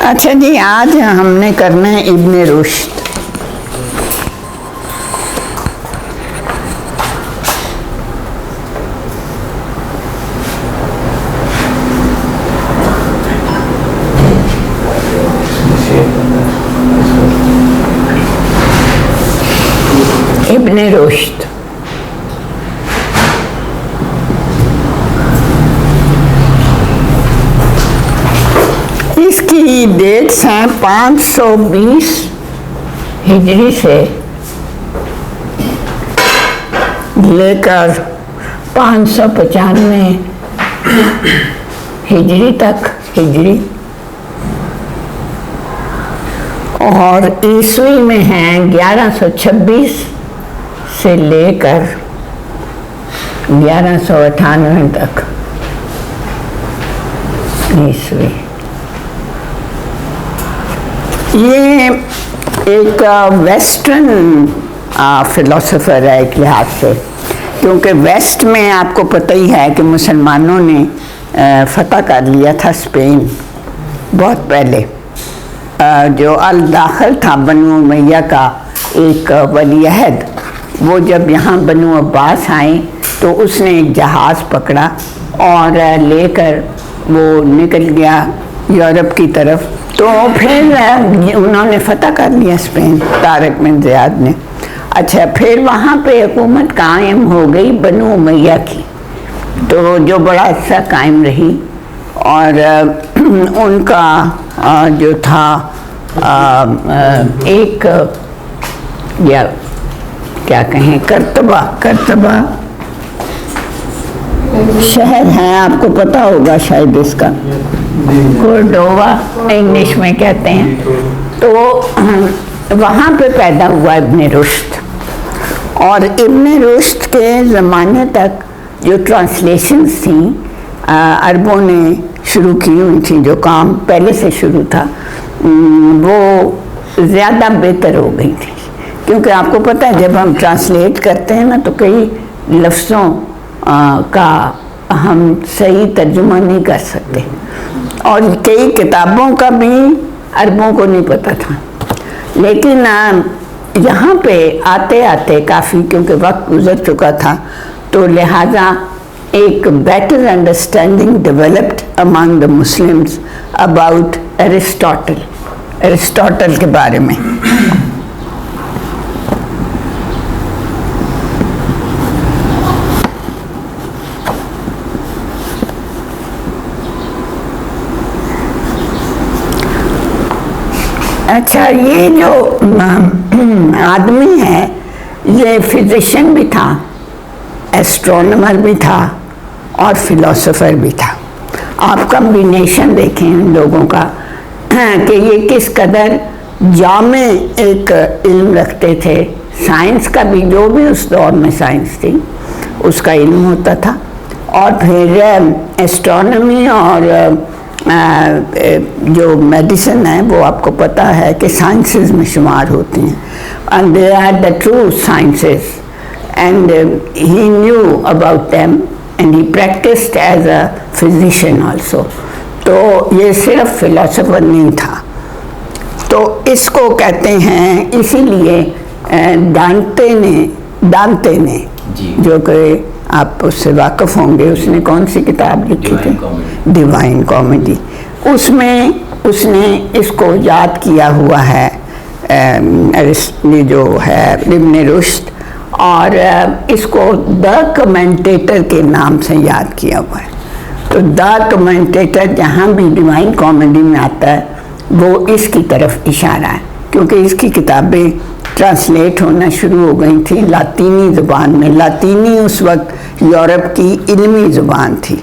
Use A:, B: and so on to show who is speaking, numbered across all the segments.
A: अच्छा जी, आज हमने करना है इब्ने रुश्द। इब्ने रुश्द इसकी डेट्स हैं 520 हिजरी से लेकर 595 हिजरी तक हिजरी, और ईस्वी में हैं 1126 से लेकर 1198 तक ईस्वी। ये एक वेस्टर्न फिलोसोफर है एक लिहाज से, क्योंकि वेस्ट में आपको पता ही है कि मुसलमानों ने फतह कर लिया था स्पेन बहुत पहले। जो अल दाखिल था बनु उमैया का एक वली अहद, वो जब यहाँ बनु अब्बास आए तो उसने एक जहाज़ पकड़ा और लेकर वो निकल गया यूरोप की तरफ। तो फिर उन्होंने फतह कर लिया स्पेन, तारिक बिन ज़ियाद ने। अच्छा, फिर वहाँ पे हुकूमत कायम हो गई बनु उमैया की, तो जो बड़ा अच्छा कायम रही। और उनका जो था एक या क्या कहें करतबा शहर है, आपको पता होगा शायद इसका, कोर्डोवा इंग्लिश में कहते हैं। तो वहाँ पे पैदा हुआ इब्ने रुश्द। और इब्ने रुश्द के ज़माने तक जो ट्रांसलेशंस थी अरबों ने शुरू की हुई थी, जो काम पहले से शुरू था वो ज़्यादा बेहतर हो गई थी। क्योंकि आपको पता है जब हम ट्रांसलेट करते हैं ना तो कई लफ्ज़ों का हम सही तर्जुमा नहीं कर सकते, और कई किताबों का भी अरबों को नहीं पता था। लेकिन यहाँ पे आते आते काफ़ी, क्योंकि वक्त गुजर चुका था, तो लिहाजा एक better understanding developed among the Muslims about Aristotle के बारे में। अच्छा, ये जो आदमी है ये फिजिशियन भी था, एस्ट्रोनॉमर भी था और फिलोसोफर भी था। आप कम्बिनेशन देखें इन लोगों का कि ये किस कदर जामे एक इल्म रखते थे। साइंस का भी, जो भी उस दौर में साइंस थी उसका इल्म होता था, और फिर एस्ट्रोनॉमी और जो मेडिसिन है वो आपको पता है कि साइंसेस में शुमार होती हैं। And they are the true sciences and he knew about them and he practised as a physician also. तो ये सिर्फ फिलोसोफर नहीं था। तो इसको कहते हैं, इसीलिए दांते ने जो कि आप उससे वाकिफ होंगे, उसने कौन सी किताब लिखी थी, डिवाइन कॉमेडी, उसमें उसने इसको याद किया हुआ है, ये जो है इब्ने रुश्द, और इसको द कमेंटेटर के नाम से याद किया हुआ है। तो द कमेंटेटर जहाँ भी डिवाइन कॉमेडी में आता है वो इसकी तरफ इशारा है, क्योंकि इसकी किताबें ट्रांसलेट होना शुरू हो गई थी लातीनी ज़ुबान में। लातीनी उस वक्त यूरोप की इल्मी ज़ुबान थी।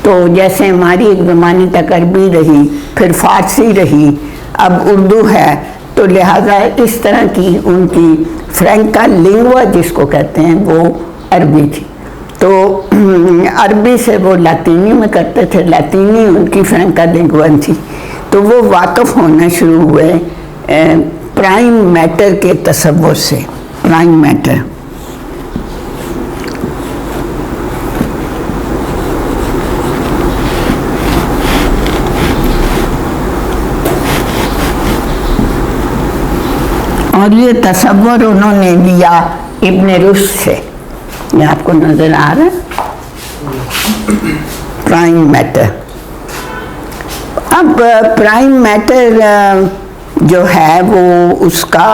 A: तो जैसे हमारी एक ज़माने तक अरबी रही, फिर फ़ारसी रही, अब उर्दू है, तो लिहाजा इस तरह की उनकी फ्रैंका लिंगुआ जिसको कहते हैं वो अरबी थी। तो अरबी से वो लातीनी में करते थे, लातीनी उनकी फ्रैंका लिंगुआ थी। तो वो वाकिफ़ होना शुरू हुए प्राइम मैटर के तसव्वुर से। प्राइम मैटर और ये तसव्वुर उन्होंने लिया इब्न रुश्द से। ये आपको नजर आ रहा है, प्राइम मैटर। अब प्राइम मैटर जो है वो उसका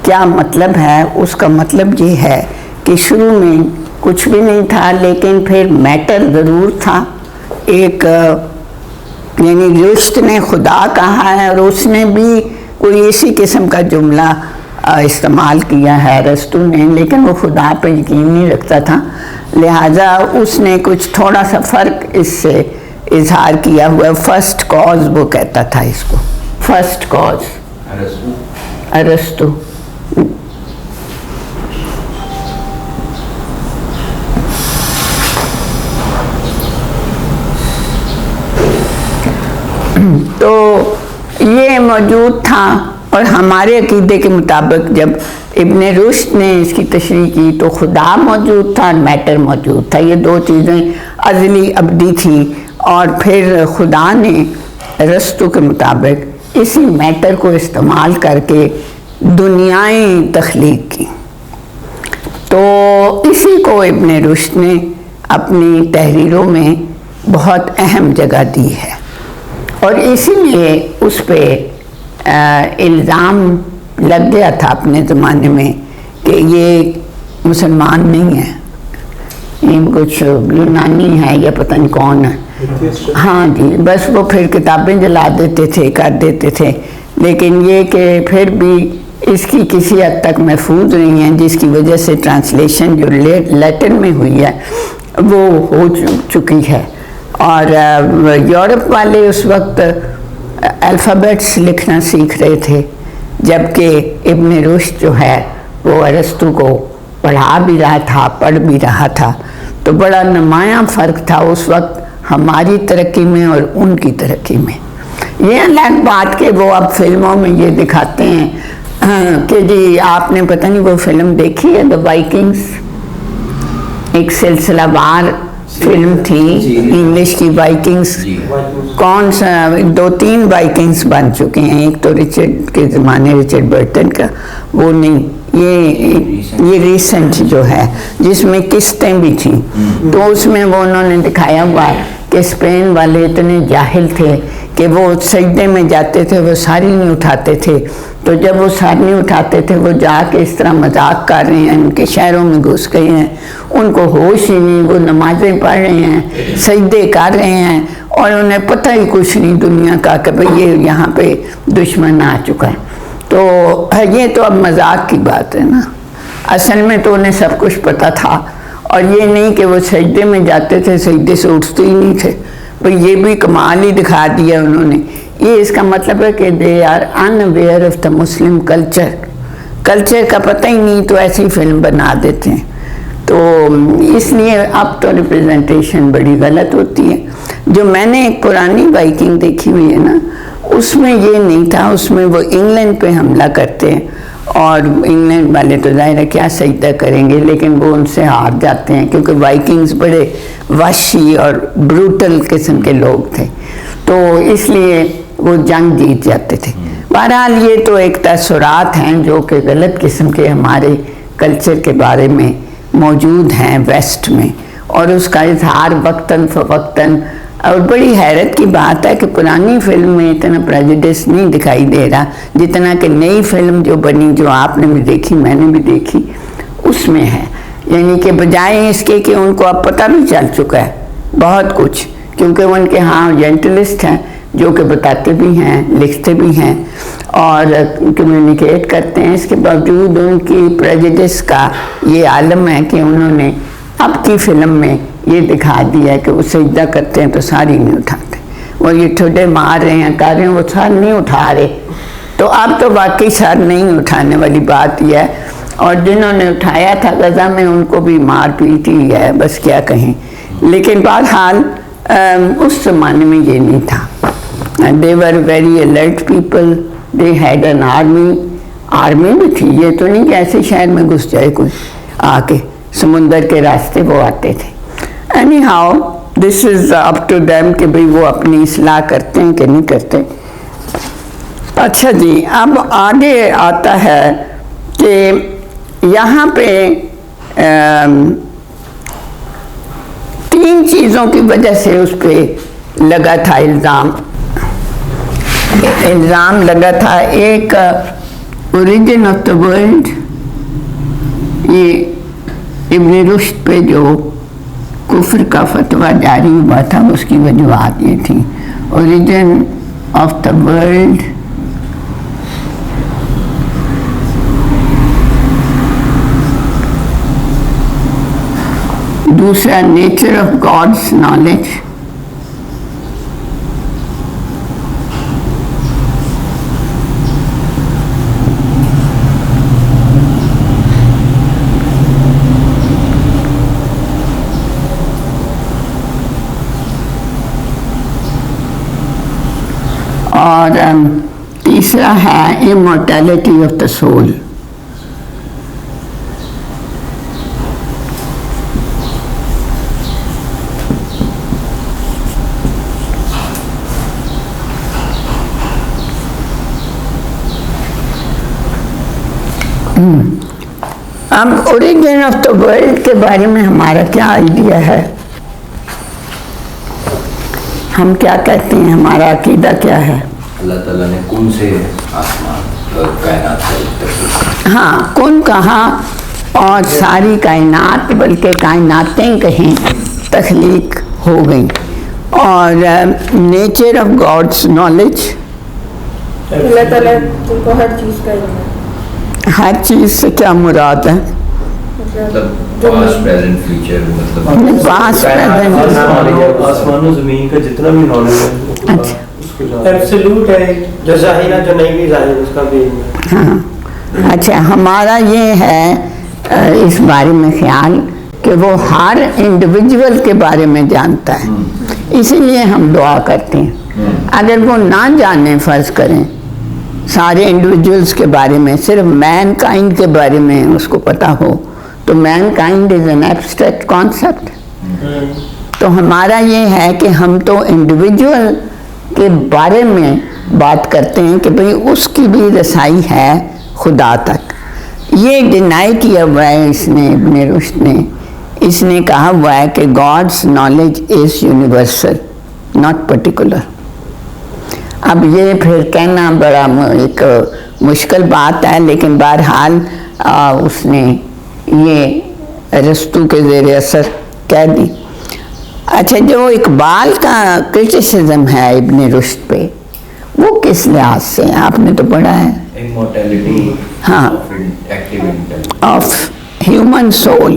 A: क्या मतलब है? उसका मतलब ये है कि शुरू में कुछ भी नहीं था, लेकिन फिर मैटर ज़रूर था। एक यानी रुश्द ने खुदा कहा है और उसने भी कोई इसी किस्म का जुमला इस्तेमाल किया है अरस्तु ने, लेकिन वो खुदा पे यकीन नहीं रखता था, लिहाजा उसने कुछ थोड़ा सा फ़र्क इससे इजहार किया हुआ। फर्स्ट कॉज वो कहता था इसको, फर्स्ट कॉज अरस्तु। तो ये मौजूद था और हमारे अकीदे के मुताबिक जब इब्न रुश्द ने इसकी तशरीह की तो खुदा मौजूद था और मैटर मौजूद था। ये दो चीज़ें अज़ली अबदी थी और फिर खुदा ने अरस्तु के मुताबिक इसी मैटर को इस्तेमाल करके दुनियाएं तख्लीक की। तो इसी को इब्न रुश्द ने अपनी तहरीरों में बहुत अहम जगह दी है और इसीलिए उस पर इल्ज़ाम लग गया था अपने ज़माने में कि ये मुसलमान नहीं है, ये कुछ यूनानी है या पता नहीं कौन है। हाँ जी, बस वो फिर किताबें जला देते थे, कर देते थे, लेकिन ये कि फिर भी इसकी किसी हद तक महफूज नहीं है, जिसकी वजह से ट्रांसलेशन जो लैटिन में हुई है वो हो चुकी है। और यूरोप वाले उस वक्त अल्फ़ाबेट्स लिखना सीख रहे थे, जबकि इब्न रुश्द जो है वो अरस्तु को पढ़ा भी रहा था, पढ़ भी रहा था। तो बड़ा नुमायाँ फ़र्क था उस वक्त हमारी तरक्की में और उनकी तरक्की में। ये अलग बात कि वो अब फिल्मों में ये दिखाते हैं कि जी आपने पता नहीं वो फिल्म देखी है द वाइकिंग्स, एक सिलसिलावार फिल्म थी इंग्लिश की वाइकिंग्स। कौन सा, 2-3 वाइकिंग्स बन चुके हैं, एक तो रिचर्ड के ज़माने रिचर्ड बर्टन का, वो नहीं, ये रीसेंट जो है जिसमें किस्तें भी थी। तो उसमें वो उन्होंने दिखाया हुआ कि स्पेन वाले इतने जाहिल थे कि वो सजदे में जाते थे, वो सारी नहीं उठाते थे। तो जब वो सारी नहीं उठाते थे, वो जाके इस तरह मजाक कर रहे हैं, उनके शहरों में घुस गए हैं, उनको होश ही नहीं, वो नमाजें पढ़ रहे हैं, सजदे कर रहे हैं और उन्हें पता ही कुछ नहीं दुनिया का कि भाई ये यहाँ पे दुश्मन आ चुका है। तो ये तो अब मजाक की बात है ना, असल में तो उन्हें सब कुछ पता था। और ये नहीं कि वो सजदे में जाते थे, सजदे से उठते ही नहीं थे, पर ये भी कमाल ही दिखा दिया उन्होंने। ये इसका मतलब है कि they are unaware of the Muslim culture का पता ही नहीं, तो ऐसी फिल्म बना देते हैं। तो इसलिए अब तो रिप्रेजेंटेशन बड़ी गलत होती है। जो मैंने एक पुरानी वाइकिंग देखी हुई है ना, उसमें ये नहीं था, उसमें वो इंग्लैंड पे हमला करते हैं और इंग्लैंड वाले तो ज़ाहिर है क्या सजदा करेंगे, लेकिन वो उनसे हार जाते हैं क्योंकि वाइकिंग्स बड़े वहशी और ब्रूटल किस्म के लोग थे, तो इसलिए वो जंग जीत जाते थे। बहरहाल ये तो एक तसुरात हैं जो कि गलत किस्म के हमारे कल्चर के बारे में मौजूद हैं वेस्ट में, और उसका इजहार वक्तन फ़वक्तन। और बड़ी हैरत की बात है कि पुरानी फिल्म में इतना प्रेजुडिस नहीं दिखाई दे रहा जितना कि नई फिल्म जो बनी, जो आपने भी देखी मैंने भी देखी, उसमें है। यानी कि बजाय इसके कि उनको अब पता भी चल चुका है बहुत कुछ, क्योंकि उनके यहाँ जेंटलिस्ट हैं जो कि बताते भी हैं, लिखते भी हैं और कम्युनिकेट करते हैं। इसके बावजूद उनकी प्रेजुडिस का ये आलम है कि उन्होंने अब की फिल्म में ये दिखा दिया कि वो सजदा करते हैं तो सारी नहीं उठाते, वो ये ठुड्डे मार रहे हैं, कर रहे हैं, वो सर नहीं उठा रहे। तो अब तो वाकई सर नहीं उठाने वाली बात यह है, और जिन्होंने उठाया था गज़ा में उनको भी मार पीट ही है, बस क्या कहें। लेकिन बहरहाल उस ज़माने में ये नहीं था। They were very alert people, they had an army भी थी। ये तो नहीं कि ऐसे शहर में घुस जाए कोई आके, समुंदर के रास्ते वो आते थे। Anyhow this is up to them कि भाई वो अपनी इस्लाह करते हैं कि नहीं करते। अच्छा जी, अब आगे आता है कि यहाँ पे 3 चीज़ों की वजह से उस पर लगा था इल्ज़ाम लगा था। एक ओरिजिन ऑफ द वर्ल्ड, ये इब्न रुश्द पे जो कुफ्र का फतवा जारी हुआ था उसकी वजूहात ये थी। ओरिजिन ऑफ द वर्ल्ड, दूसरा नेचर ऑफ गॉड्स नॉलेज, और तीसरा है इमॉर्टैलिटी ऑफ द सोल। अब ओरिजिन ऑफ द वर्ल्ड के बारे में हमारा क्या आइडिया है, हम क्या कहते हैं, हमारा अकीदा क्या है?
B: अल्लाह ताला ने कौन से आसमान और कायनात का,
A: हाँ, कौन कहा, और सारी कायनात, बल्कि कायनातें कहें, तख्लीक हो गई। और नेचर ऑफ गॉड्स नॉलेज,
C: अल्लाह ताला तुमको हर चीज़ का इल्म है।
A: हर चीज़ से क्या मुराद है?
B: पास्ट प्रेजेंट फ्यूचर, मतलब
A: पास्ट प्रेजेंट,
D: आसमानों ज़मीन का जितना भी नॉलेज है
A: अच्छा,
D: एब्सोल्यूट है, जो ज़ाहिर है, जो नहीं भी ज़ाहिर, उसका भी इल्म है।
A: हाँ, अच्छा, हमारा ये है इस बारे में ख्याल कि वो हर इंडिविजुअल के बारे में जानता है, इसीलिए हम दुआ करते हैं। अगर वो ना जाने, फ़र्ज करें सारे इंडिविजुअल्स के बारे में, सिर्फ मैन काइंड के बारे में उसको पता हो, तो man kind is an abstract concept. तो हमारा ये है कि हम तो इंडिविजुअल के बारे में बात करते हैं कि भाई उसकी भी रसाई है खुदा तक। ये डिनाई किया हुआ है इसने, इब्न रुश्द ने, इसने कहा हुआ है कि God's knowledge is universal not particular. अब ये फिर कहना बड़ा एक मुश्किल बात है, लेकिन बहरहाल उसने ये रस्तू के ज़ेरे असर कह दी। अच्छा, जो इकबाल का क्रिटिसिज्म है इब्न रुश्द पे, वो किस लिहाज से, आपने तो पढ़ा है,
B: इमॉर्टैलिटी,
A: हाँ, ऑफ ह्यूमन सोल।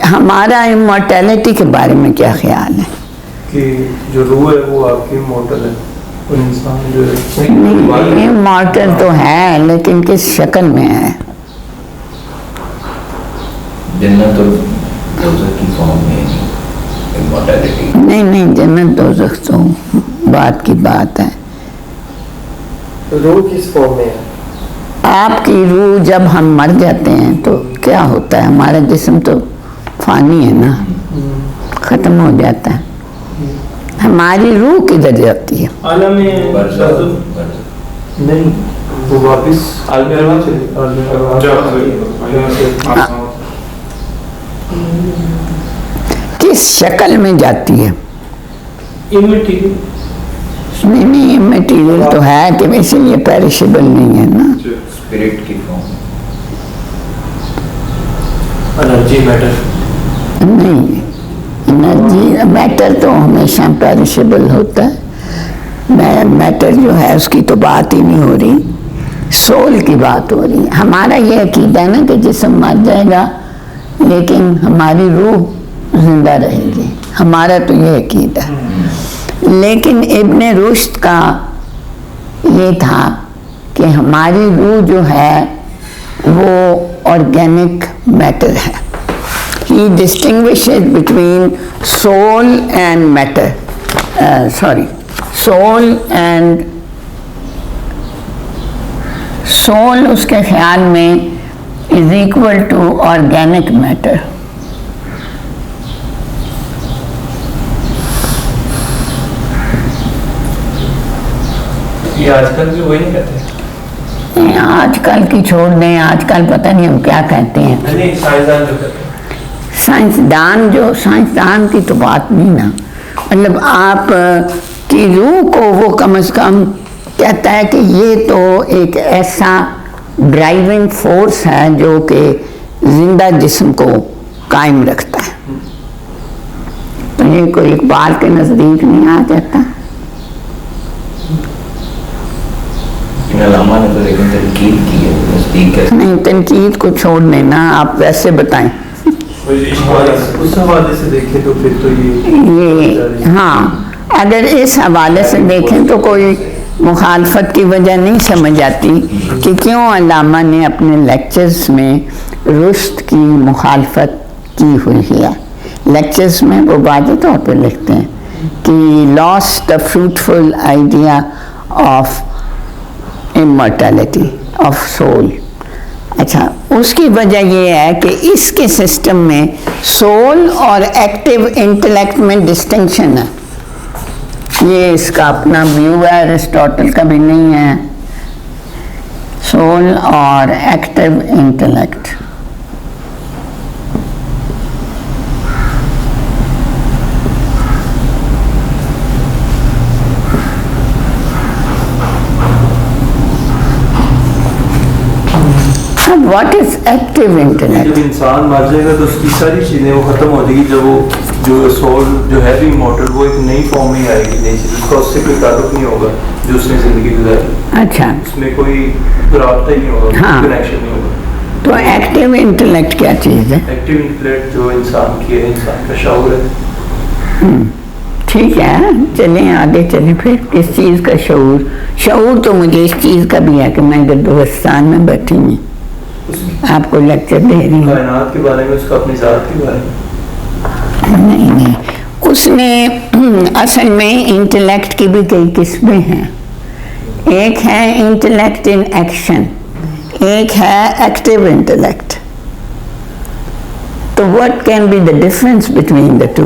A: हमारा इमॉर्टैलिटी के बारे में क्या ख्याल है?
D: कि जो रूह है वो आपकी इमॉर्टल है, और इंसान जो
A: नहीं, इमॉर्टल तो है, लेकिन किस शक्ल में है?
B: जन्नत और दोज़ख की फॉर्म में इमॉर्टैलिटी।
A: नहीं, जन्नत दोज़ख तो बात की बात है।
D: रूह किस फॉर्म में है?
A: आपकी रूह जब हम मर जाते हैं तो क्या होता है, हमारा जिस्म तो फानी है ना, ख़त्म हो जाता है, हमारी रूह किधर जाती है?
D: आलम में नहीं, वो वापस
A: किस शक्ल में जाती है? नहीं, इमैटेरियल तो है कि इसीलिए पेरिशेबल नहीं है ना।
B: स्पिरिट की फॉर्म,
D: एनर्जी, मैटर
A: नहीं, एनर्जी मैटर तो हमेशा पेरिशेबल होता है। मैटर जो है उसकी तो बात ही नहीं हो रही, सोल की बात हो रही है। हमारा ये अकीदा है ना कि जिस्म मर जाएगा लेकिन हमारी रूह जिंदा रहेगी, हमारा तो ये अकीदा है। लेकिन इब्न रुश्द का ये था कि हमारी रूह जो है वो ऑर्गेनिक मैटर है। He distinguishes between soul and matter, soul उसके ख्याल में is equal to organic matter।
D: ये आजकल भी वही नहीं कहते?
A: आजकल की छोड़ दें, आजकल पता नहीं हम क्या कहते हैं।
D: नहीं, साइंसदान जो कहते हैं।
A: साइंसदान की तो बात नहीं ना, मतलब आप की रूह को वो कम से कम कहता है कि ये तो एक ऐसा ड्राइविंग फोर्स है जो कि जिंदा जिस्म को कायम रखता है। तो ये कोई इकबाल के नजदीक नहीं आ जाता।
B: अल्लामा ने तो लेकिन तनकीद की है, नजदीक कैसे?
A: नहीं, तनकीद को छोड़ देना, आप वैसे बताएं।
D: उस हवाले से देखें तो फिर तो
A: ये हाँ, अगर इस हवाले से देखें तो कोई मुखालफत की वजह नहीं समझ आती कि क्यों अल्लामा ने अपने लेक्चर्स में रुश्द की मुखालफत की हुई है। लेक्चर्स में वो वाज़ेह तौर पर लिखते हैं कि loss the fruitful idea of immortality of soul. अच्छा, उसकी वजह ये है कि इसके सिस्टम में सोल और एक्टिव इंटेलेक्ट में डिस्टिंक्शन है। ये इसका अपना व्यू है, अरिस्टोटल का भी नहीं है। सोल और active intellect, what is active intellect?
D: जब इंसान मर जाएगा तो उसकी सारी चीजें वो खत्म हो जाएगी। जब वो जो सोल जो है भी इमॉर्टल, वो एक नई फॉर्म में आएगी, नई चीज, उसका उससे कोई ताल्लुक नहीं होगा जो उसने जिंदगी गुजारी।
A: अच्छा,
D: उसमें कोई राब्ता ही नहीं होगा,
A: हाँ।
D: कनेक्शन नहीं होगा।
A: तो एक्टिव इंटेलेक्ट क्या चीज़ है?
D: एक्टिव इंटेलेक्ट जो इंसान की है, इंसान का शऊर है।
A: ठीक है, चलें आगे चलें फिर। किस चीज़ का शऊर? शऊर तो मुझे इस चीज़ का भी है कि मैं गद्दुस्तान में बैठी हूँ, आपको लेक्चर दे रही हूँ।
D: कायनात के बारे में, उसका अपनी जात के बारे में
A: नहीं, उसमें असल में इंटेलेक्ट की भी कई किस्में हैं। एक है इंटेलेक्ट इन एक्शन, एक है एक्टिव इंटेलेक्ट। तो what can be the difference between the two?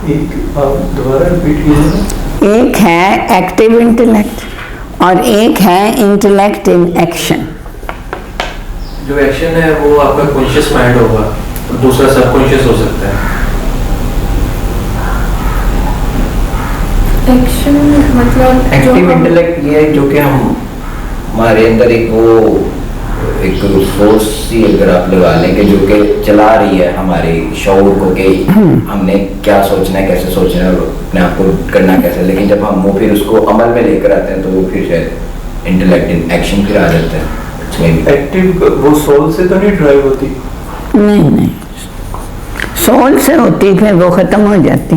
D: दोबारा रिपीट कीजिए।
A: एक है एक्टिव इंटेलेक्ट और एक है इंटेलेक्ट इन एक्शन।
E: जो एक्शन है वो आपका कॉन्शियस माइंड होगा, और दूसरा सबकॉन्शियस हो सकता है।
C: एक्शन मतलब
B: एक्टिव इंटेलेक्ट ये है जो कि हम हमारे अंदर एक वो एक फोर्स ही अगर आप लगा लें कि जो कि चला रही है हमारे शऊर को कि हमने क्या सोचना है, कैसे सोचना है, अपने आप को करना कैसे। लेकिन जब हम वो फिर उसको अमल में लेकर आते हैं तो वो फिर शायद इंटेलेक्ट इन एक्शन फिर आ जाता है।
D: एक्टिव वो सोल से तो नहीं ड्राइव होती?
A: नहीं, सोल से होती, फिर वो खत्म हो जाती।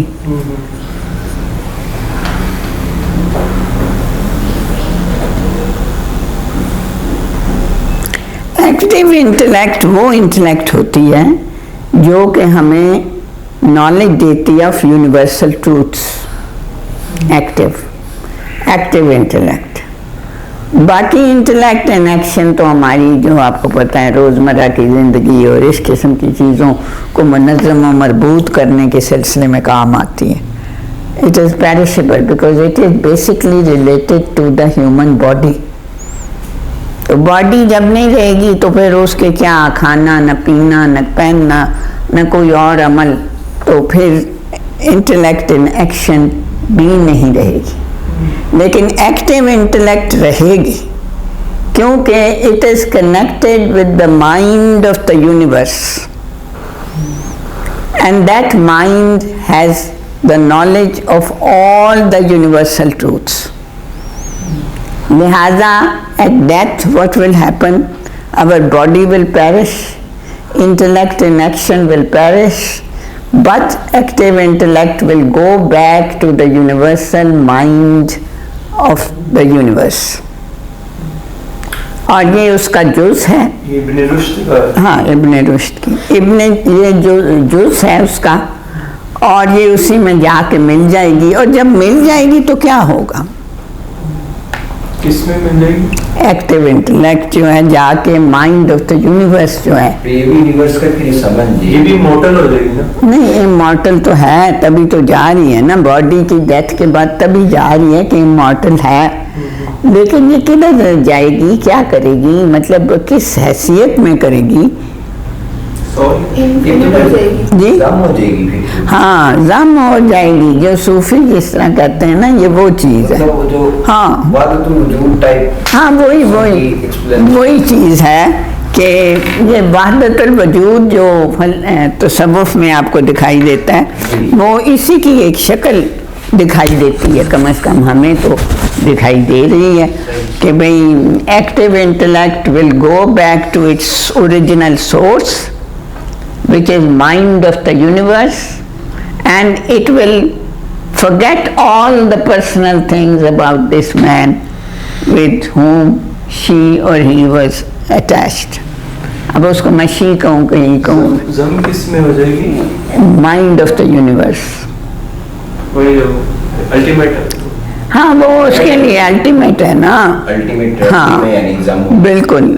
A: एक्टिव इंटेलेक्ट वो इंटेलेक्ट होती है जो कि हमें नॉलेज देती है of universal truths. Active intellect. बाकी इंटेलेक्ट एंड एक्शन तो हमारी, जो आपको पता है, रोज़मर्रा की ज़िंदगी और इस किस्म की चीज़ों को मुनज़्ज़म और मरबूत करने के सिलसिले में काम आती है। It is perishable because it is basically related to the human body. तो बॉडी जब नहीं रहेगी तो फिर उसके क्या खाना, न पीना, न पहनना, न कोई और अमल, तो फिर इंटेलेक्ट इन एक्शन भी नहीं रहेगी। लेकिन एक्टिव इंटेलेक्ट रहेगी क्योंकि it is connected with the mind of the universe and that mind has the knowledge of all the universal truths. लिहाजा at death what will happen? Our body will perish, intellect in action will perish, but active intellect will go back to the universal mind of the universe. और ये उसका जुज़ है,
D: इब्न रुश्द का।
A: हाँ, इब्न रुश्द की ये जो जुज़ है उसका, और ये उसी में जाके मिल जाएगी। और जब मिल जाएगी तो क्या होगा?
D: किस में मिल जाएगी?
A: एक्टिव इंटेलेक्ट जो है जाके माइंड ऑफ द यूनिवर्स जो है,
B: ये भी यूनिवर्स का फिर समझ
D: ये भी इमॉर्टल हो जाएगी ना?
A: नहीं इमॉर्टल तो है, तभी तो जा रही है ना, बॉडी की डेथ के बाद तभी जा रही है कि इमॉर्टल है। लेकिन ये किधर जाएगी, क्या करेगी, मतलब किस हैसियत में करेगी?
C: इन्फिनिट हो जाएगी।
A: जी
B: जम हो जाएगी फिर।
A: हाँ, जम हो जाएगी, जो सूफी जिस तरह कहते हैं ना, ये वो चीज है।
B: मतलब वो जो
A: हाँ।
B: वादतुल वजूद टाइप।
A: हाँ वही वही चीज है कि ये वहदतुल वजूद जो तसव्वुफ में आपको दिखाई देता है, वो इसी की एक शक्ल दिखाई देती है, कम से कम हमें तो दिखाई दे रही है कि भाई active intellect will go back to its original source which is mind of the universe, and it will forget all the personal things about this man with whom she or he was attached. अब उसको मैं she कहूँ कहीं कहूँ,
D: जम किस में हो जाएगी?
A: Mind of the universe.
E: वही जो अल्टीमेट।
A: हाँ वो उसके लिए अल्टीमेट है ना।
B: अल्टीमेट
A: हाँ
B: में यानी जम।
A: बिल्कुल,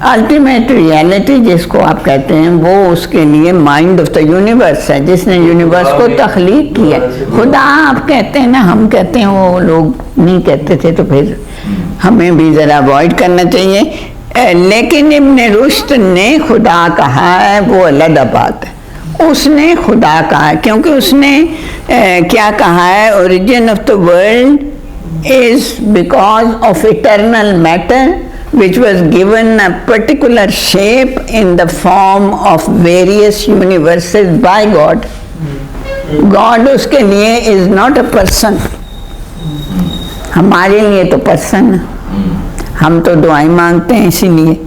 A: अल्टीमेट रियलिटी जिसको आप कहते हैं, वो उसके लिए माइंड ऑफ द यूनिवर्स है, जिसने यूनिवर्स को तख्लीक किया। खुदा आप कहते हैं ना, हम कहते हैं, वो लोग नहीं कहते थे, तो फिर हमें भी ज़रा अवॉइड करना चाहिए। लेकिन इब्न रुश्द ने खुदा कहा है, वो अलग बात है। उसने खुदा कहा है क्योंकि उसने क्या कहा है, origin of the world is because of eternal matter which was given a particular shape in the form of various universes by God. God उसके लिए is not a person, हमारे लिए तो पर्सन है, हम तो दुआएं मांगते हैं, इसीलिए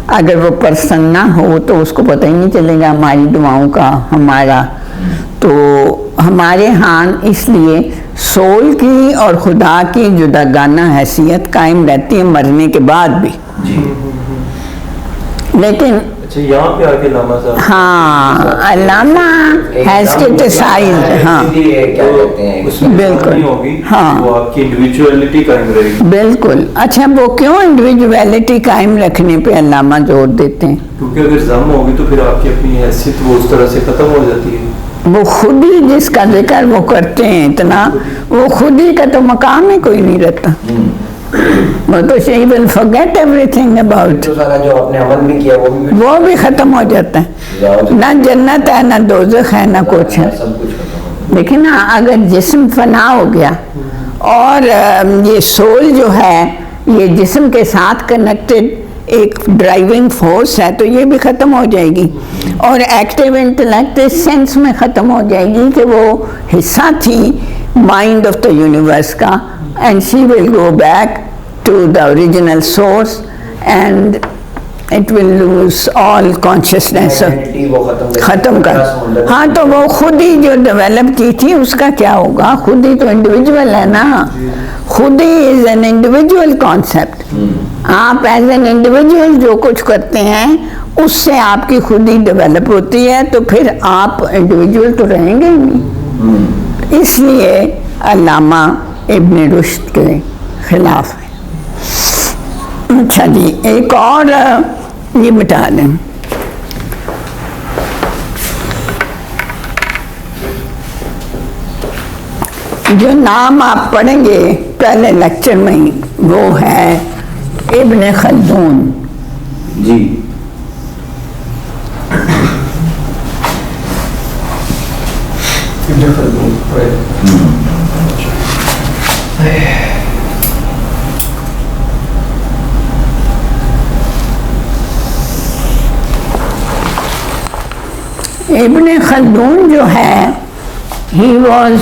A: अगर वो पर्सन ना हो तो उसको पता ही नहीं चलेगा हमारी दुआओं का, हमारा तो हमारे यहाँ इसलिए सोल की और खुदा की जुदागाना हैसियत कायम रहती है मरने के बाद भी। लेकिन
D: अच्छा, यहाँ पे आके लामा साहब,
A: हाँ अल्लामा हैज क्रिटिसाइज्ड, हाँ
B: क्या कहते हैं
D: उसमें
A: बिल्कुल,
D: नहीं होगी,
A: हाँ।
D: वो आपकी इंडिविजुअलिटी कायम रहेगी।
A: बिल्कुल। अच्छा, वो क्यों इंडिविजुअलिटी कायम रखने पे अल्लामा जोर देते हैं?
D: क्योंकि अगर जम होगी तो फिर आपकी अपनी हैसियत वो उस तरह से खत्म हो जाती है।
A: वो खुद ही जिसका जिक्र वो करते हैं इतना, वो खुद ही का तो मकाम ही कोई नहीं रहता, वो तो she will forget everything about,
B: तो सारा जो आपने अमल भी किया
A: वो भी खत्म हो जाता है, ना जन्नत है ना दोज़ख है ना कुछ है।
B: सब कुछ खत्म।
A: लेकिन ना अगर जिस्म फना हो गया और ये सोल जो है ये जिस्म के साथ कनेक्टेड एक ड्राइविंग फोर्स है, तो ये भी ख़त्म हो जाएगी और एक्टिव इंटेलेक्ट इस सेंस में ख़त्म हो जाएगी कि वो हिस्सा थी माइंड ऑफ द यूनिवर्स का, and she will go back to the original source and it will lose all consciousness, ख़त्म कर। हाँ, तो वो खुद ही जो डेवलप की थी उसका क्या होगा? खुद ही तो इंडिविजुअल है ना, खुद he is an individual concept. आप एज एन इंडिविजुअल जो कुछ करते हैं उससे आपकी खुद ही डेवलप होती है, तो फिर आप इंडिविजुअल तो रहेंगे ही नहीं। इसलिए अल्लामा इब्न रुश्द के खिलाफ है। अच्छा जी, एक और ये बता दें, जो नाम आप पढ़ेंगे पहले लेक्चर में, वो है इब्न खल्दून
B: जी।
D: इब्न खल्दून,
A: इब्न खल्दून जो है, he was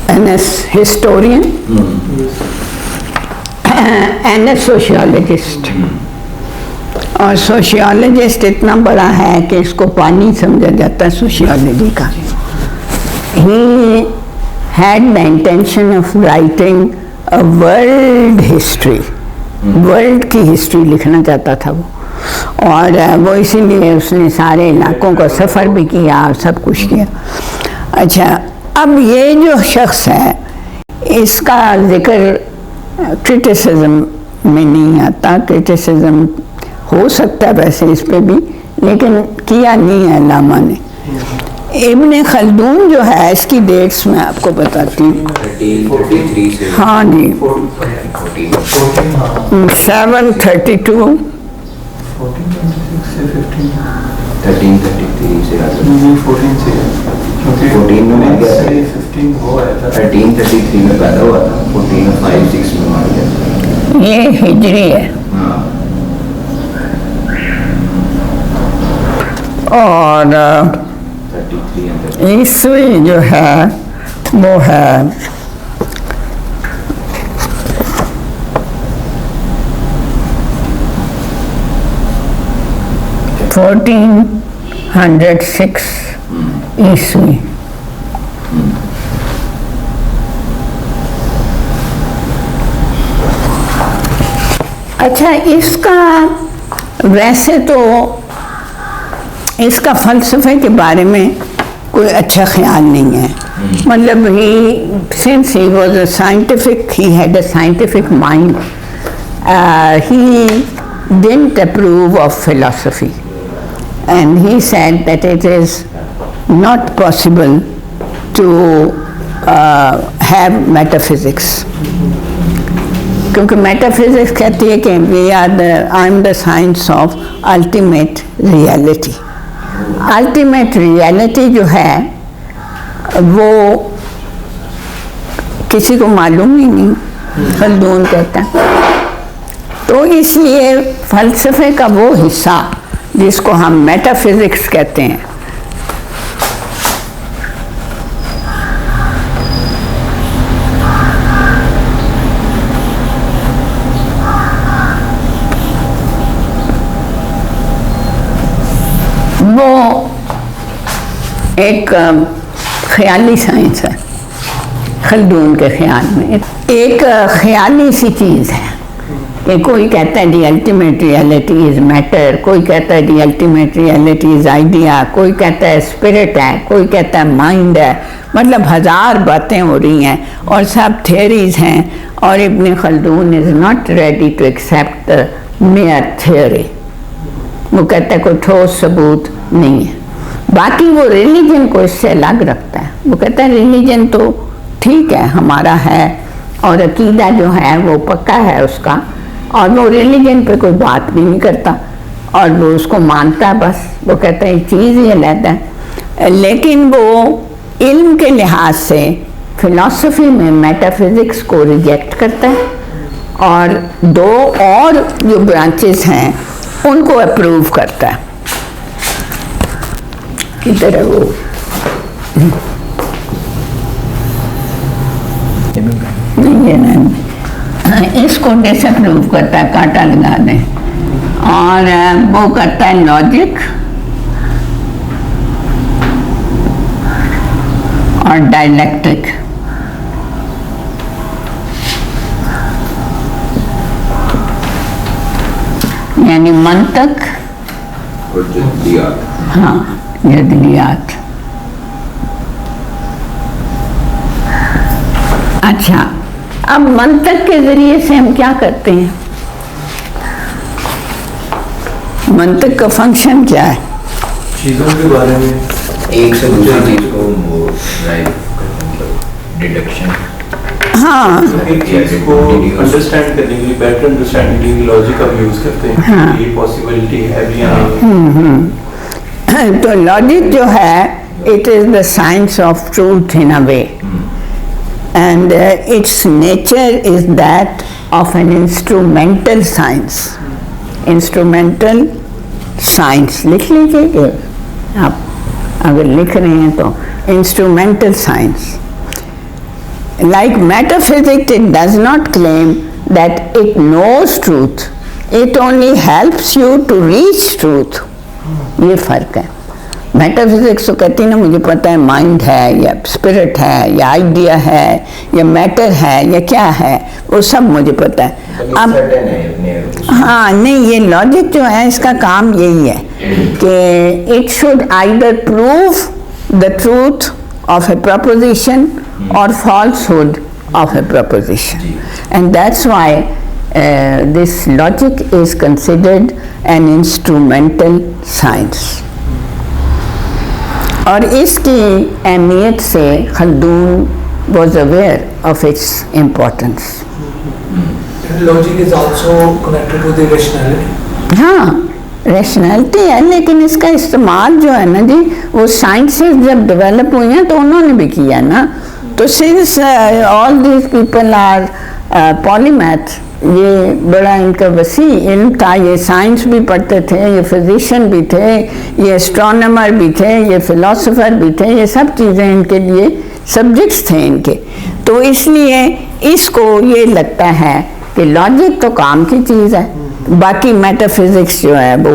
A: an historian and A sociologist, और सोशियोलॉजिस्ट इतना बड़ा है कि इसको पानी समझा जाता है सोशियोलॉजी का। He had the intention of writing a world history, world की हिस्ट्री लिखना चाहता था वो, और वो इसीलिए उसने सारे इलाकों का सफ़र भी किया, सब कुछ किया। अच्छा, अब ये जो शख्स है इसका जिक्र क्रिटिसिज्म में नहीं आता। क्रिटिसिज्म हो सकता है वैसे इस पे भी, लेकिन किया नहीं है लामा ने। इब्न खल्दून जो है, इसकी डेट्स मैं आपको बताती हूँ।
B: 1333 से
A: हाँ जी, 732
B: 1333 से
D: 14 से
B: 14 में मर गया था।
D: 15 वो आया था।
B: 1333 में पैदा हुआ था, 1456 में मर गया था।
A: ये हिजरी है।
B: हाँ।
A: और
B: 33 and
A: ईस्वी जो है वो है 1406 ईस्वी। अच्छा, इसका वैसे तो इसका फ़लसफ़े के बारे में कोई अच्छा ख्याल नहीं है। मतलब he since he was a scientific, he had a scientific mind, he didn't approve of philosophy, and he said that it is not possible to have metaphysics, क्योंकि मेटाफिजिक्स कहती है कि we are the, I am the science of ultimate reality. Ultimate reality जो है वो किसी को मालूम ही नहीं, खल्दून कहता है। तो इसलिए फ़लसफ़े का वो हिस्सा जिसको हम मेटाफिजिक्स कहते हैं, वो एक ख़याली साइंस है। खल्दून के ख्याल में एक ख़याली सी चीज़ है कि कोई कहता है the ultimate reality is matter, कोई कहता है the ultimate reality is idea, कोई कहता है स्पिरिट है, कोई कहता है माइंड है। मतलब हज़ार बातें हो रही हैं और सब थियरीज़ हैं, और Ibn Khaldun is not ready to accept the mayor theory. वो कहता है कोई ठोस सबूत नहीं है। बाकी वो रिलीजन को इससे अलग रखता है। वो कहता है रिलीजन तो ठीक है हमारा है, और अकीदा जो है वो पक्का है उसका, और वो रिलीजन पे कोई बात भी नहीं करता, और वो उसको मानता है बस। वो कहता है चीज़ ये लेता है, लेकिन वो इल्म के लिहाज से फिलॉसफी में मेटाफिजिक्स को रिजेक्ट करता है, और दो और जो ब्रांचेस हैं उनको अप्रूव करता है। किधर है वो? नहीं है ना, इसको डिसअप्रूव करता है, कांटा लगा दें। और वो करता है लॉजिक और डायलेक्ट्रिक। यानी मंतक
B: और जज्बियात।
A: हाँ, जज्बियात। अच्छा, अब मंतक के जरिए से हम क्या करते हैं? मंतक का फंक्शन क्या है?
D: चीज़ों के बारे में
B: एक से दूसरी चीज को ड्राइव डिडक्शन।
A: हाँ,
D: एक चीज़ को अंडरस्टैंड करने के लिए, बेटर अंडरस्टैंडिंग के लिए लॉजिक का यूज़ करते हैं।
A: हाँ।
D: ये पॉसिबिलिटी है भी या नहीं।
A: तो लॉजिक जो है it is the science of truth in a way, and its nature is that of an instrumental science. Instrumental science लिख लीजिए आप, अगर लिख रहे हैं तो instrumental science. Like metaphysics, it does not claim that it knows truth. It only helps you to reach truth. ये फर्क है। मेटाफिजिक्स तो कहती है ना मुझे पता है माइंड है या स्पिरिट है या आइडिया है या मैटर है या क्या है, वो सब मुझे पता है। अब हाँ नहीं, ये लॉजिक जो है इसका काम यही है कि it should either prove the truth of A preposition और falsehood of a proposition, and that's why this logic is considered an instrumental science. और इसकी अहमियत से Khaldun was aware of its importance.
F: Logic is also connected to the rationality.
A: हाँ, rationality है, लेकिन इसका इस्तेमाल जो है ना जी, वो साइंसेस जब डेवलप हुई हैं तो उन्होंने भी किया ना। तो since all these people are polymath, ये बड़ा इनका वसी इल्म था, ये साइंस भी पढ़ते थे, ये फिजिशियन भी थे, ये एस्ट्रोनॉमर भी थे, ये फिलोसोफर भी थे, ये सब चीज़ें इनके लिए सब्जेक्ट्स थे इनके। तो इसलिए इसको ये लगता है कि लॉजिक तो काम की चीज़ है, बाकी मेटाफिजिक्स जो है वो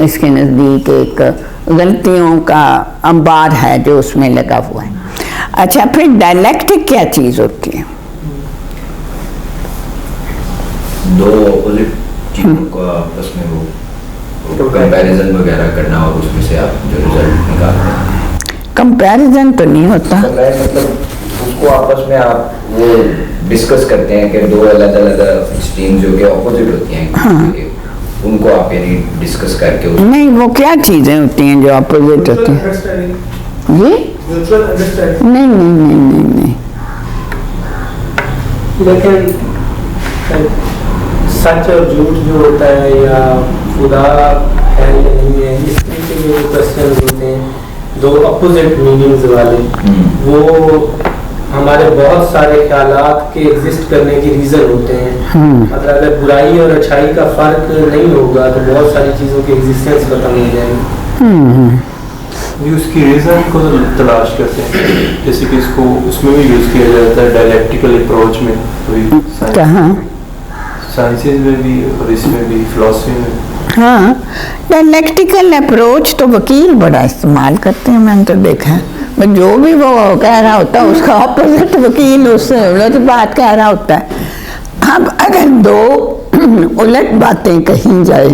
A: इसके नज़दीक एक गलतियों का अंबार है जो उसमें लगा हुआ है। अच्छा, फिर डायलेक्टिक क्या चीज़ होती है?
B: दो ऑपोजिट चीजों का आपस में वो कंपैरिजन वगैरह करना और उसमें से आप जो रिजल्ट निकालते हैं।
A: कंपैरिजन तो नहीं होता,
B: मतलब उसको आपस में आप वो डिस्कस करते हैं कि दो अलग अलग एक्सट्रीम जो कि ऑपोजिट होती हैं,
A: हाँ।
B: उनको आप यानी डिस्कस करके
A: नहीं, वो क्या चीज़ें होती हैं जो ऑपोजिट होती हैं? ये नहीं नहीं नहीं नहीं नहीं,
E: लेकिन सच और झूठ जो होता है या खुदा है या नहीं है, इस तरीके के जो क्वेश्चन होते हैं, दो अपोजिट मीनिंग्स वाले, वो हमारे बहुत सारे ख्यालात के एग्जिस्ट करने के रीज़न होते हैं। मतलब अगर बुराई और अच्छाई का फर्क नहीं होगा तो बहुत सारी चीज़ों की एग्जिस्टेंस खत्म हो जाएगी।
D: ये उसकी रीज़न को तलाश करते हैं, जैसे कि इसको उसमें भी यूज़ किया जाता है डायलेक्टिकल अप्रोच में, साइंसेस में भी और इसमें भी, फिलॉसफी में।
A: हाँ, डायलेक्टिकल अप्रोच तो वकील बड़ा इस्तेमाल करते हैं, मैंने तो देखा है। जो भी वो कह रहा होता है उसका ऑपोजिट वकील उससे उलट बात कह रहा होता है। अब अगर दो उलट बातें कही जाए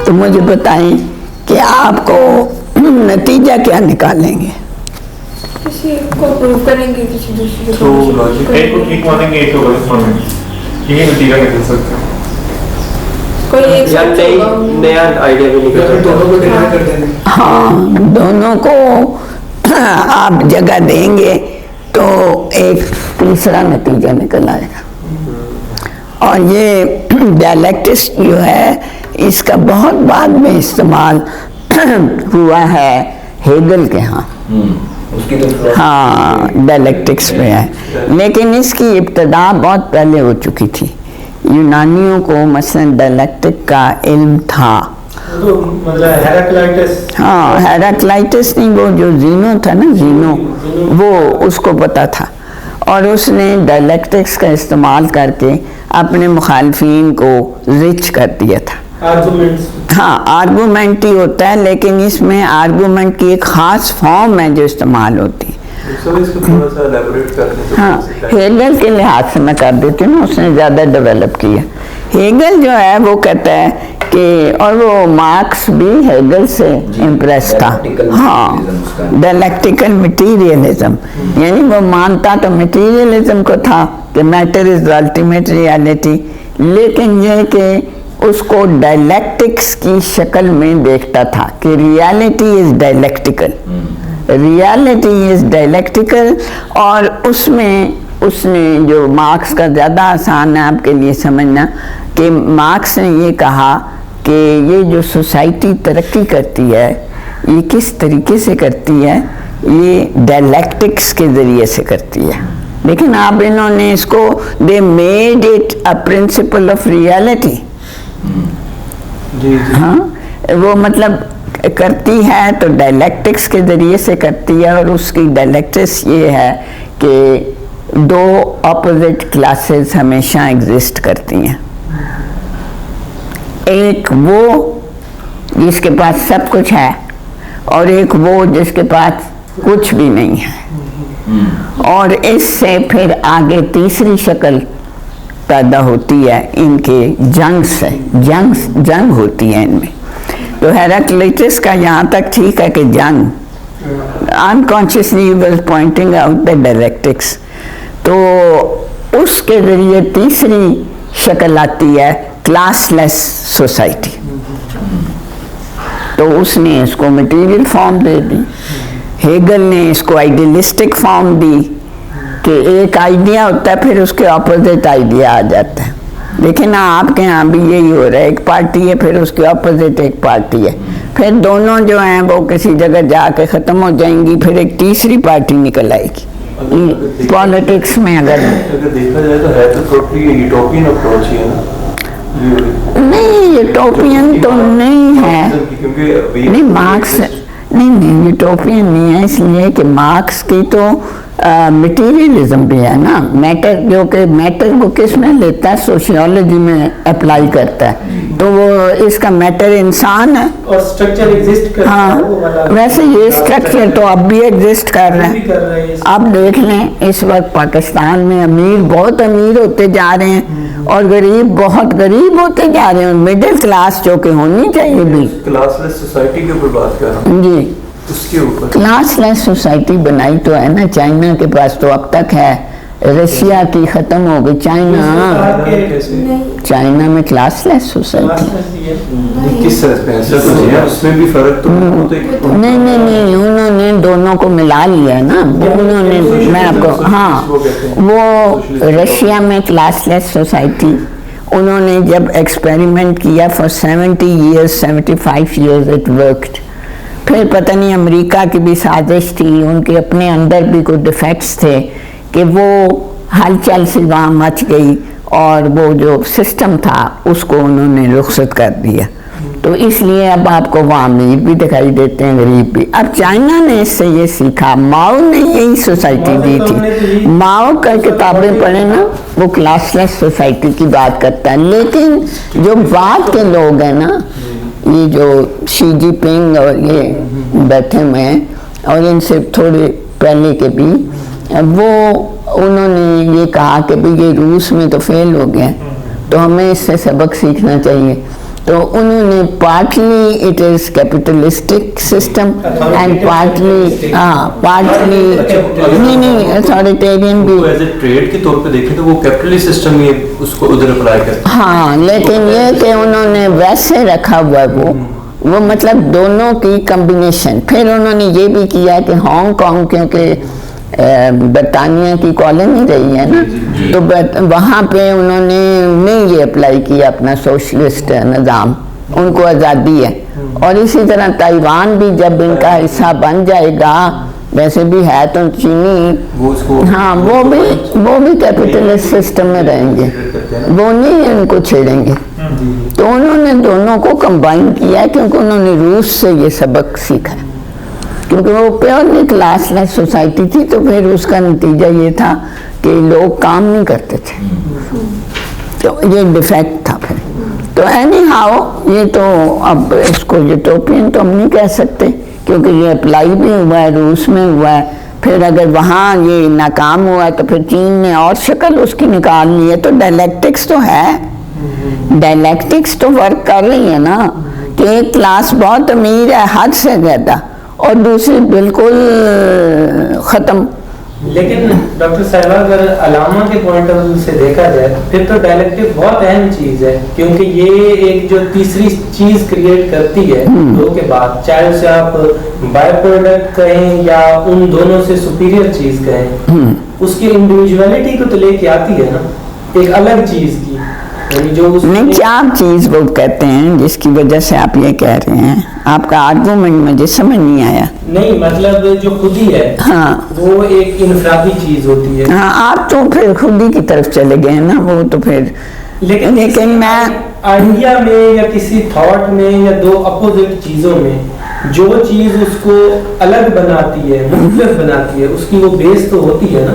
A: तो मुझे बताएं कि आपको नतीजा क्या निकालेंगे?
C: किसी को प्रूव करेंगे, किसी दूसरे
D: तो लॉजिक
G: एक को ठीक मानेंगे, एक को गलत मानेंगे, ये नतीजा निकल सकता है।
C: कोई एक
E: या नया आइडिया भी निकल सकता है।
F: दोनों को डिनाई कर देंगे।
A: हाँ, दोनों को आप जगह देंगे तो एक तीसरा नतीजा निकल आएगा। और ये डायलेक्टिक्स जो है इसका बहुत बाद में इस्तेमाल हुआ है हेगल के यहाँ।
B: उसकी तो
A: हाँ, डायलेक्टिक्स में है, लेकिन इसकी इब्तदा बहुत पहले हो चुकी थी। यूनानियों को मसलन डायलेक्टिक का इल्म था।
E: तो मतलब हेराक्लाइटस,
A: हाँ, हेराक्लाइटस नहीं, वो जो जीनो था ना, जीनो, वो उसको पता था और उसने डायलेक्टिक्स का इस्तेमाल करके अपने मुखालफिन को रिच कर दिया था।
E: आर्गुमेंट्स,
A: हाँ, आर्गूमेंट ही होता है, लेकिन इसमें आर्गूमेंट की एक ख़ास फॉर्म है जो इस्तेमाल होती है।
D: इसको थोड़ा सा एलैबोरेट करते हैं।
A: हाँ, हेगल के लिहाज से मैं कर देती हूँ ना, उसने ज़्यादा डेवलप किया। हेगल जो है वो कहता है कि, और वो मार्क्स भी हेगल से इम्प्रेस था। हाँ, डायलेक्टिकल मटीरियलिज्म, यानी वो मानता तो मटीरियलिज्म को था कि matter is the ultimate reality, लेकिन ये कि उसको डायलेक्टिक्स की शक्ल में देखता था कि reality is dialectical, reality is dialectical. और उसमें उसने जो मार्क्स का ज़्यादा आसान है आपके लिए समझना कि मार्क्स ने ये कहा कि ये जो सोसाइटी तरक्की करती है ये किस तरीके से करती है, ये डायलेक्टिक्स के ज़रिए से करती है। लेकिन आप इन्होंने इसको they made it a principle of reality. हाँ, वो मतलब करती है तो डायलेक्टिक्स के ज़रिए से करती है, और उसकी डायलेक्टिक्स ये है कि दो ऑपोजिट क्लासेस हमेशा एग्जिस्ट करती हैं। एक वो जिसके पास सब कुछ है और एक वो जिसके पास कुछ भी नहीं है। और इससे फिर आगे तीसरी शक्ल पैदा होती है इनके जंग से, जंग होती है इनमें। तो हेराक्लिटस का यहाँ तक ठीक है कि जंग, unconsciously was pointing out the dialectics. तो उसके जरिए तीसरी शक्ल आती है क्लासलेस सोसाइटी। तो उसने इसको मटेरियल फॉर्म दे दी, हेगल ने इसको आइडियलिस्टिक फॉर्म दी कि एक आइडिया होता है फिर उसके ऑपोजिट आइडिया आ जाता है। लेकिन आपके यहाँ भी यही हो रहा है, एक पार्टी है फिर उसके ऑपोजिट एक पार्टी है, फिर दोनों जो हैं वो किसी जगह जाके ख़त्म हो जाएंगी, फिर एक तीसरी पार्टी निकल आएगी। पॉलिटिक्स में अगर
D: देखा जाए तो है तो टोटली यूटोपियन अप्रोच ही है ना?
A: नहीं, यूटोपियन तो नहीं है, नहीं मार्क्स नहीं यूटोपियन नहीं है, इसलिए कि मार्क्स की तो मटेरियलिज्म भी है ना। मैटर जो कि मैटर को किस में लेता है, सोशियोलॉजी में अप्लाई करता है, तो वो इसका मैटर इंसान है
E: और स्ट्रक्चर एग्जिस्ट करता है।
A: हाँ, वैसे ये स्ट्रक्चर तो अब भी एग्जिस्ट कर रहे हैं। आप देख लें इस वक्त पाकिस्तान में अमीर बहुत अमीर होते जा रहे हैं और गरीब बहुत गरीब होते जा रहे हैं। मिडिल क्लास जो कि होनी चाहिए भी,
D: क्लासलेस सोसाइटी के ऊपर बात कर रहा हूँ
A: जी,
D: उसके ऊपर
A: क्लासलेस सोसाइटी बनाई तो है ना, चाइना के पास तो अब तक है, रशिया की खत्म हो गई, चाइना में क्लासलेस सोसाइटी।
D: किस तरह से उसमें भी फर्क तो
A: नहीं, उन्होंने दोनों को मिला लिया ना, उन्होंने, मैं आपको, हाँ, वो रशिया में क्लासलेस सोसाइटी उन्होंने जब एक्सपेरिमेंट किया for 70 years 75 years it worked. फिर पता नहीं अमेरिका की भी साजिश थी, उनके अपने अंदर भी कुछ डिफेक्ट्स थे कि वो हलचल से वहाँ मच गई और वो जो सिस्टम था उसको उन्होंने रुखसत कर दिया। तो इसलिए अब आपको वहाँ अमीर भी दिखाई देते हैं, गरीब भी। अब चाइना ने इससे ये सीखा, माओ ने यही सोसाइटी दी थी। माओ का किताबें पढ़े ना, वो क्लासलेस सोसाइटी की बात करता है। लेकिन जो बाद के लोग हैं ना, ये जो शी जिनपिंग और ये बैठे हुए हैं और इनसे थोड़े पहले के भी, वो उन्होंने ये कहा कि भाई ये रूस में तो फेल हो गया तो हमें इससे सबक सीखना चाहिए। तो उन्होंने partly it is capitalistic system and partly नहीं अथॉरिटेरियन भी
D: एज ए ट्रेड के तौर पे देखें तो वो कैपिटलिस्ट सिस्टम ही उसको उधर अप्लाई करते हैं।
A: हाँ, लेकिन ये कि उन्होंने वैसे रखा हुआ वो मतलब दोनों की कॉम्बिनेशन। फिर उन्होंने ये भी किया कि हांगकांग क्योंकि बरतानिया की कॉलोनी रही है ना, तो वहाँ पे उन्होंने नहीं ये अप्लाई किया अपना सोशलिस्ट निज़ाम, उनको आज़ादी है। और इसी तरह ताइवान भी जब इनका हिस्सा बन जाएगा, वैसे भी है तो चीनी, हाँ वो भी कैपिटलिस्ट सिस्टम में रहेंगे, वो नहीं इनको छेड़ेंगे। तो उन्होंने दोनों को कंबाइन किया क्योंकि उन्होंने रूस से ये सबक सीखा, क्योंकि वो प्योरली क्लासलेस सोसाइटी थी। तो फिर उसका नतीजा ये था कि लोग काम नहीं करते थे, तो ये डिफेक्ट था फिर। तो एनी हाउ ये तो अब इसको यूटोपियन तो हम नहीं कह सकते क्योंकि ये अप्लाई भी हुआ है, रूस में हुआ है। फिर अगर वहाँ ये नाकाम हुआ है तो फिर चीन ने और शक्ल उसकी निकाल ली है। तो डायलेक्टिक्स तो है, डायलेक्टिक्स तो वर्क कर रही है ना कि एक क्लास बहुत अमीर है हद से ज़्यादा और दूसरी बिल्कुल ख़त्म।
E: लेकिन डॉक्टर साहिबा अगर अलामा के पॉइंट ऑफ व्यू से देखा जाए फिर तो डायलेक्टिक बहुत अहम चीज़ है, क्योंकि ये एक जो तीसरी चीज़ क्रिएट करती है दो के बाद, चाहे उसे आप बाय प्रोडक्ट कहें या उन दोनों से सुपीरियर चीज़ कहें, उसकी इंडिविजुअलिटी को तो लेके आती है ना एक अलग चीज़ की, जो
A: नहीं चार चीज़ वो कहते हैं जिसकी वजह से आप ये कह रहे हैं। आपका आर्गुमेंट मुझे समझ नहीं आया।
E: नहीं मतलब जो खुदी है, हाँ, वो एक इनफरादी चीज होती है।
A: हाँ, आप तो फिर खुदी की तरफ चले गए ना, वो तो फिर लेकिन मैं
E: आइडिया में या किसी थॉट में या दो अपोजिट चीजों में जो चीज उसको अलग बनाती है, मुख्तलिफ बनाती है, उसकी वो बेस तो होती है ना।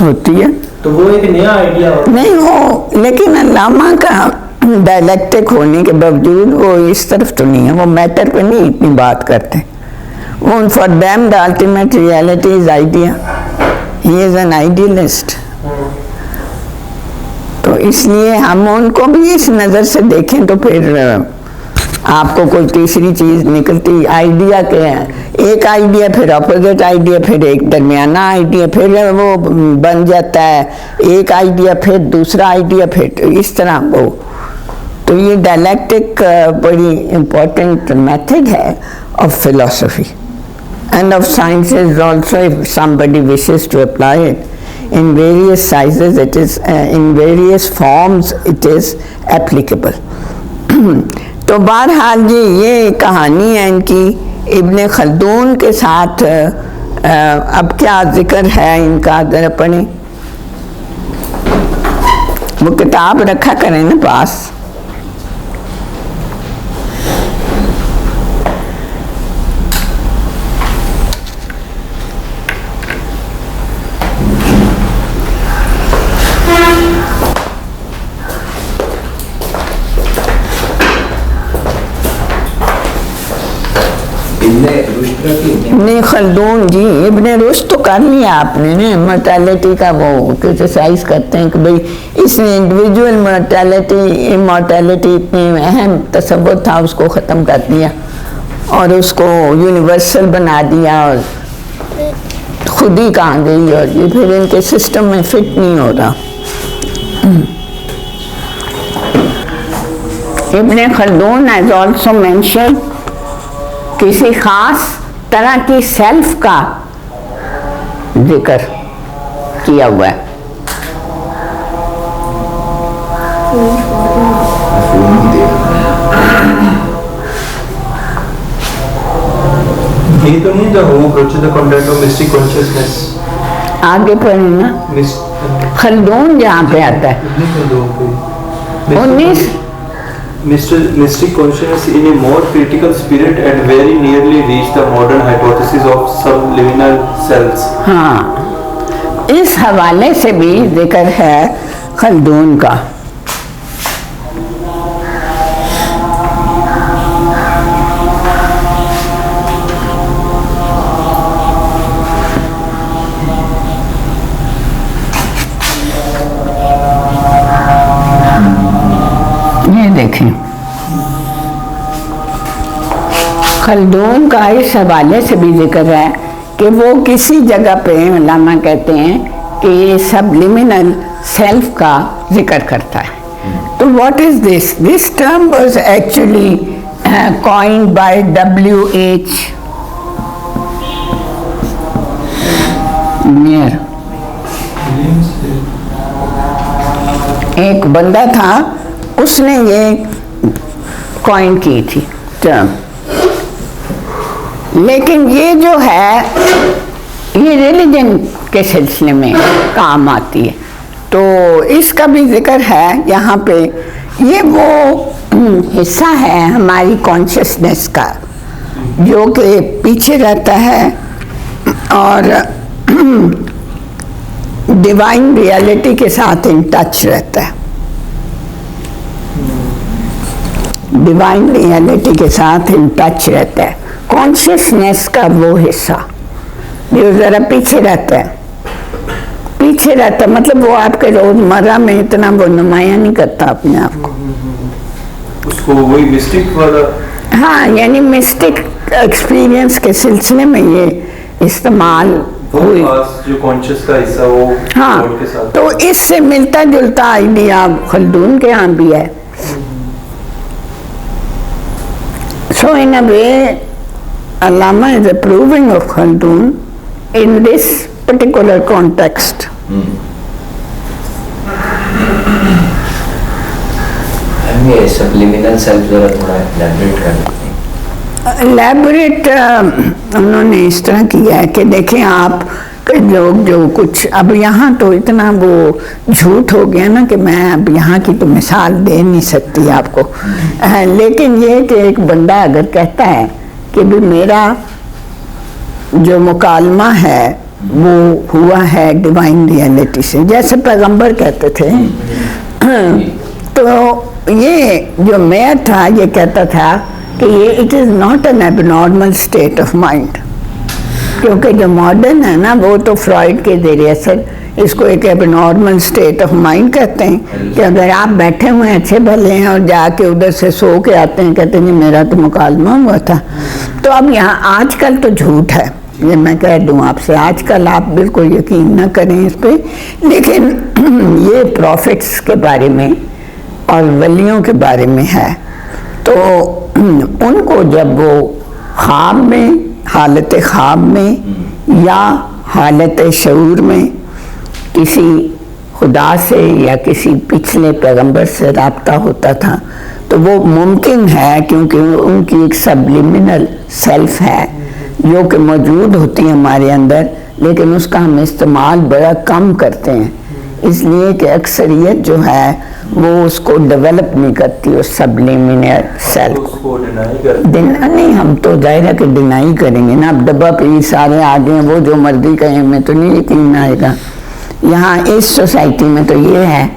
A: होती है,
E: तो वो एक नया आइडिया होता है।
A: नहीं हो, लेकिन अल्लामा का डायलेक्टिक होने के बावजूद वो इस तरफ तो नहीं है, वो मैटर पे नहीं इतनी बात करते। वो for them the ultimate reality is idea, he is an idealist. तो इसलिए हम उनको भी इस नज़र से देखें तो फिर आपको कोई तीसरी चीज निकलती, आइडिया क्या है, एक आइडिया फिर अपोजिट आइडिया फिर एक दरमियाना आइडिया फिर वो बन जाता है, एक आइडिया फिर दूसरा आइडिया फिर इस तरह वो। तो ये डायलैक्टिक बड़ी इम्पोर्टेंट मेथड है of philosophy and of sciences also. If somebody wishes to apply it in various sizes, it is in various forms it is applicable. तो बहरहाल जी ये कहानी है इनकी इब्ने खल्दून के साथ। अब क्या जिक्र है इनका, जरा पढ़ें, वो किताब रखा करें ना पास। इब्ने खल्दून जी, इब्ने रुश्द तो कर लिया आपने ने, मोर्टेलिटी का वो क्रिटिसाइज करते हैं कि भाई इसने इंडिविजुअल मोर्टेलिटी इमॉर्टेलिटी इतनी अहम तसव्वुर था उसको ख़त्म कर दिया और उसको यूनिवर्सल बना दिया और खुद ही कहाँ गई, और ये फिर इनके सिस्टम में फिट नहीं हो रहा। इब्ने खल्दून हैज ऑल्सो मेंशन किसी खास तरह की सेल्फ का जिक्र किया हुआ है।
D: ये तो नहीं था वो approach the content of mystic consciousness।
A: आगे पढ़ना खल्दून जहाँ पे आता है 19
D: Mystic consciousness in a more critical spirit and very nearly reached the modern hypothesis of subliminal selves।
A: हाँ, इस हवाले से भी जिक्र है खल्दून का। देखें खल्दून का इस हवाले से भी जिक्र है कि वो किसी जगह पे उलमा कहते हैं कि ये सबलिमिनल सेल्फ का जिक्र करता है। तो what is this? This term was actually coined bye W.H. Muir। एक बंदा था, उसने ये कॉइन की थी टर्म, लेकिन ये जो है ये रिलीजन के सिलसिले में काम आती है। तो इसका भी जिक्र है यहाँ पे। ये वो हिस्सा है हमारी कॉन्शियसनेस का जो कि पीछे रहता है और डिवाइन रियलिटी के साथ इन टच रहता है, डिवाइन रियलिटी के साथ इन टच रहता है। कॉन्शियसनेस का वो हिस्सा जो ज़रा पीछे रहता है, पीछे रहता है मतलब वो आपके रोज़मर्रा में इतना वो नुमाया नहीं करता अपने आप को।
D: उसको वही मिस्टिक वाला,
A: हाँ, यानी मिस्टिक एक्सपीरियंस के सिलसिले में ये इस्तेमाल हुई।
D: जो कॉन्शियस का हिस्सा वो
A: हाँ,
D: के साथ।
A: तो इससे मिलता जुलता आइडिया खल्दून के यहाँ भी है। So in a way, Allama is approving of Khaldun in this particular context.
B: ये subliminal self जरा थोड़ा elaborate कर देते हैं।
A: Elaborate उन्होंने इस तरह किया है कि देखें आप लोग जो कुछ अब यहाँ तो इतना वो झूठ हो गया ना कि मैं अब यहाँ की तो मिसाल दे नहीं सकती आपको। लेकिन ये कि एक बंदा अगर कहता है कि भी मेरा जो मुकालमा है वो हुआ है डिवाइन रियलिटी से, जैसे पैगंबर कहते थे, तो ये जो मेयर था ये कहता था कि ये it is not an abnormal state of mind, क्योंकि जो मॉडर्न है ना वो तो फ्रॉइड के ज़रिए से इसको एक एबनॉर्मल स्टेट ऑफ माइंड कहते हैं कि अगर आप बैठे हुए हैं अच्छे भले हैं और जाके उधर से सो के आते हैं, कहते हैं मेरा तो मुकालमा हुआ था। तो अब यहाँ आजकल तो झूठ है, ये मैं कह दूं आपसे, आजकल आप बिल्कुल यकीन ना करें इस पे, लेकिन ये प्रॉफिट्स के बारे में और वलियों के बारे में है। तो उनको जब वो ख्वाब में, हालत ख्वाब में या हालत शऊर में किसी खुदा से या किसी पिछले पैगंबर से राब्ता होता था, तो वो मुमकिन है क्योंकि उनकी एक सबलिमिनल सेल्फ है जो कि मौजूद होती है हमारे अंदर, लेकिन उसका हम इस्तेमाल बड़ा कम करते हैं, इसलिए कि अक्सरियत जो है वो उसको डेवलप नहीं करती उस सबलिमिनल सेल्फ को। नहीं, हम तो जाहिर है कि डिनाई करेंगे ना। अब डब्बा पे सारे आ गए, वो जो मर्जी कहें, हमें तो नहीं यकीन आएगा। यहाँ इस सोसाइटी में तो ये है,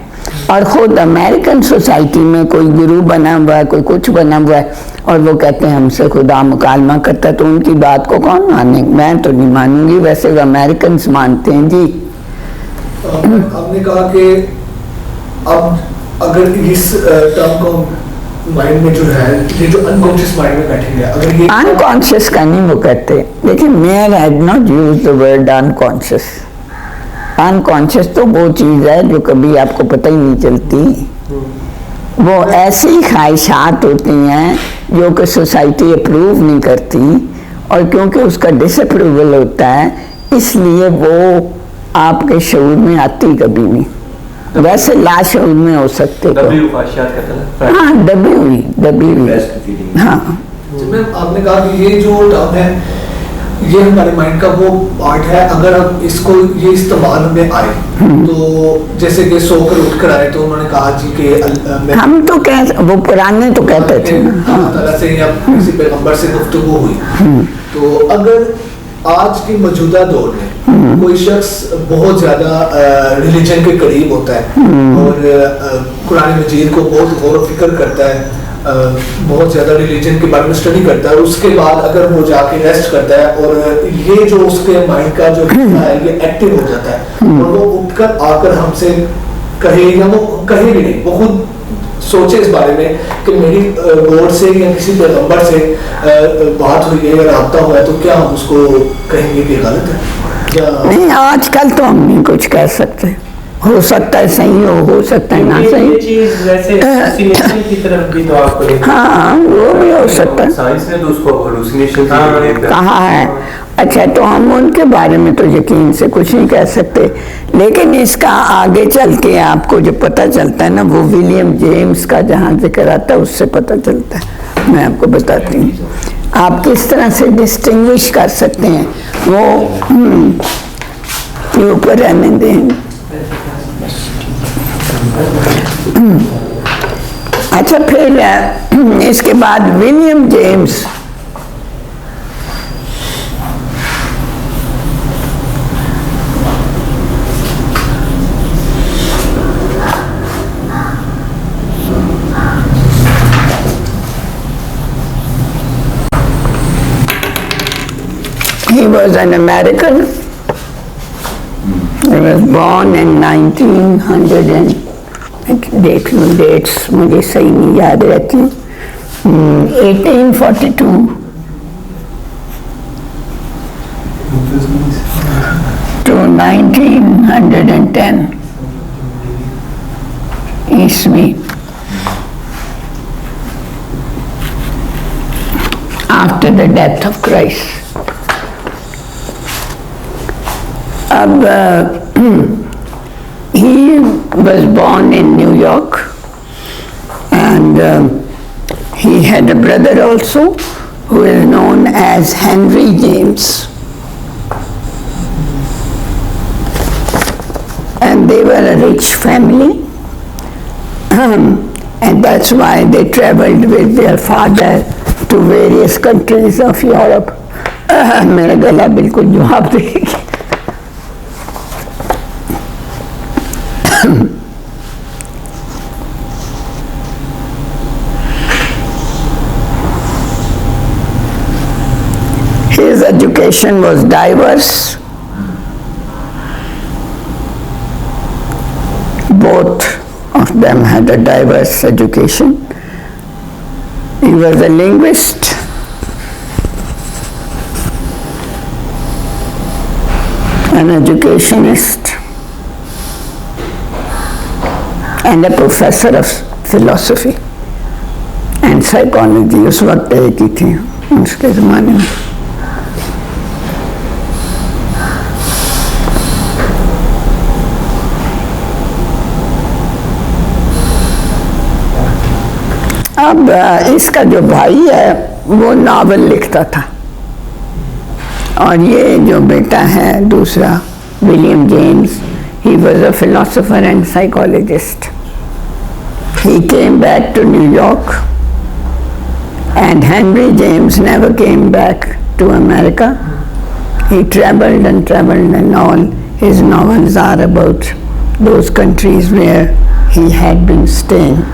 A: और ख़ुद अमेरिकन सोसाइटी में कोई गुरु बना हुआ है, कोई कुछ बना हुआ है, और वो कहते हैं हमसे खुदा मुकालमा करता है, तो उनकी बात को कौन माने? मैं तो नहीं मानूंगी, वैसे वो अमेरिकन मानते हैं। जी
F: आपने कहा कि अब अगर इस टर्म को माइंड में जो है, ये जो अनकॉन्शियस माइंड में बैठे हैं, अगर ये
A: अनकॉन्शियस का नहीं वो कहते, लेकिन मैं had not use the word unconscious. Unconscious तो वो चीज़ है जो कभी आपको पता ही नहीं चलती, वो ऐसी ख्वाहिशात होती हैं जो कि सोसाइटी अप्रूव नहीं करती, और क्योंकि उसका डिसअप्रूवल होता है इसलिए वो आपके शऊर में आती कभी नहीं। वैसे लाशऊर में हो सकते तो हाँ, दबी हुई हाँ।
F: आपने कहा कि ये जो टर्म है ये हमारे माइंड का वो पार्ट है, अगर हम इसको ये इस्तेमाल में आए तो जैसे कि सोकर उठकर आए तो उन्होंने कहा जी कि
A: हम तो वो पुराने तो कहते थे
F: अल्लाह ताला से या किसी पैगंबर से गुफ्तगू हुई, तो अगर आज के मौजूदा दौर में कोई शख्स बहुत ज्यादा रिलीजन के करीब होता है और कुरान मजीद को बहुत गौर व फिक्र करता है, बहुत ज्यादा रिलीजन के बारे में स्टडी करता है, उसके बाद अगर वो जाके रेस्ट करता है और ये जो उसके माइंड का जो हिस्सा है ये एक्टिव हो जाता है और वो उठकर आकर हमसे कहे या वो कहे भी नहीं, वो खुद सोचे इस बारे में कि मेरी गॉड से या किसी पैगंबर से बात हुई है या राब्ता हुआ है, तो क्या हम उसको कहेंगे कि गलत है या
A: नहीं? आजकल तो हम नहीं कुछ कह सकते, हो सकता है सही हो सकता है ना सही।
E: ये चीज वैसे hallucination की तरफ भी तो आपको
A: हाँ, वो भी हो सकता है,
D: साइंस ने तो उसको hallucination
A: कहा है। अच्छा, तो हम उनके बारे में तो यकीन से कुछ नहीं कह सकते, लेकिन इसका आगे चल के आपको जो पता चलता है ना, वो विलियम जेम्स का जहाँ जिक्र आता है उससे पता चलता है। मैं आपको बताती हूँ आप किस तरह से डिस्टिंग्विश कर सकते हैं। वो ये ऊपर रहने दें। अच्छा, फिर इसके बाद William James he was an American. He was born in 1900 and dates मुझे सही नहीं याद रहती, 1842 to 1910 ईस्वी, after the death of Christ. He was born in New York and he had a brother also who is known as Henry James, and they were a rich family and that's why they traveled with their father to various countries of Europe. मेरा गला बिल्कुल जवाब देगी। His education was diverse. both of them had a diverse education. He was a linguist, an educationist, and a professor of philosophy and psychology. उस वक्त एक ही थी उसके ज़माने में. अब इसका जो भाई है वो नावल लिखता था और ये जो बेटा है दूसरा William James, he was a philosopher and psychologist. He came back to New York and Henry James never came back to America. He traveled and all his novels are about those countries where he had been staying.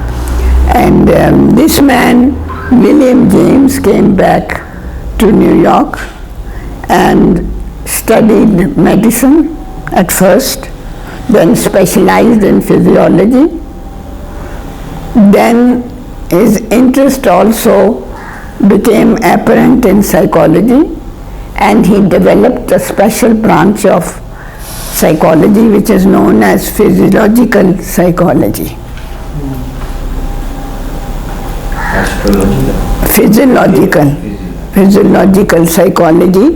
A: And this man, William James, came back to New York and studied medicine at first, then specialized in physiology. Then his interest also became apparent in psychology, and he developed a special branch of psychology which is known as physiological psychology. Physiological psychology,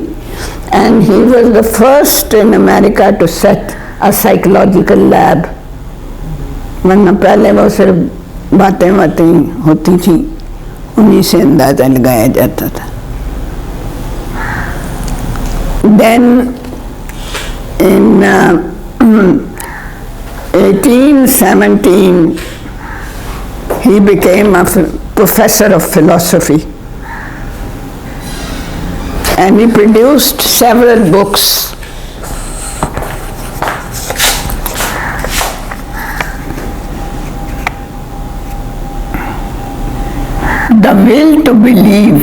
A: and he was the first in America to set a psychological lab. वरना पहले वो सिर्फ बातें होती थी, उन्हीं से अंदाजा लगाया जाता था. Then in 1817 he became a professor of philosophy, and he produced several books. The Will to Believe,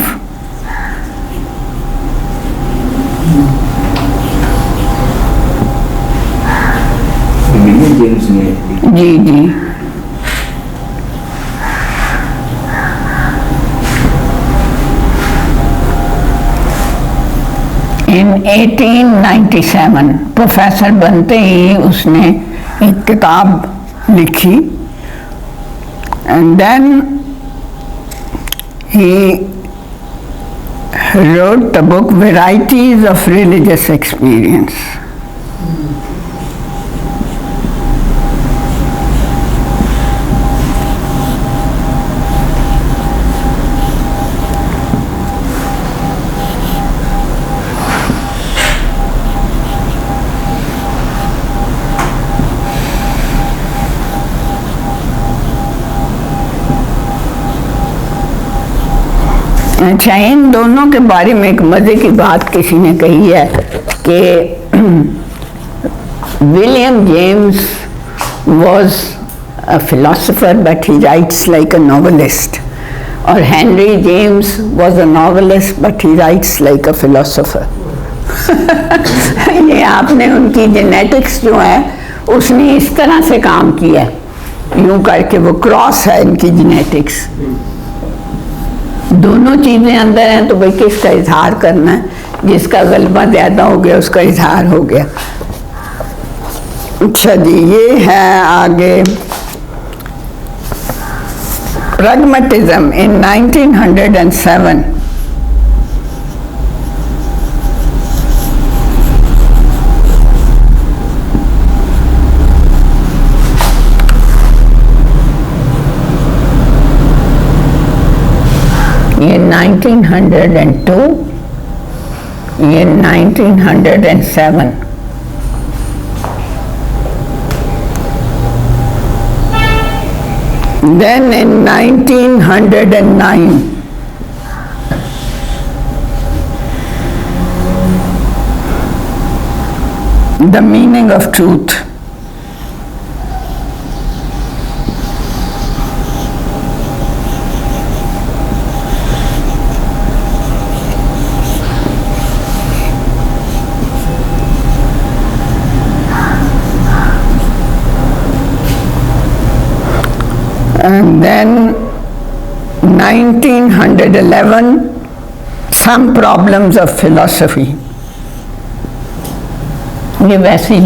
B: William James ने
A: जी. In 1897 प्रोफेसर बनते ही उसने एक किताब लिखी, and then he wrote the book Varieties of Religious Experience. अच्छा, इन दोनों के बारे में एक मजे की बात किसी ने कही है कि William James was a philosopher but he writes like a novelist, और Henry James was a novelist but he writes like a philosopher. ये आपने उनकी जेनेटिक्स जो है उसने इस तरह से काम किया, यूं करके वो क्रॉस है इनकी जेनेटिक्स. दोनों चीज़ें अंदर हैं तो भाई किसका इजहार करना है, जिसका गलबा ज़्यादा हो गया उसका इजहार हो गया. अच्छा जी, ये है आगे pragmatism in 1907. ये 1902, ये 1907. Then in 1909, The Meaning of Truth. And then 1911, some problems of philosophy. ये वैसे ही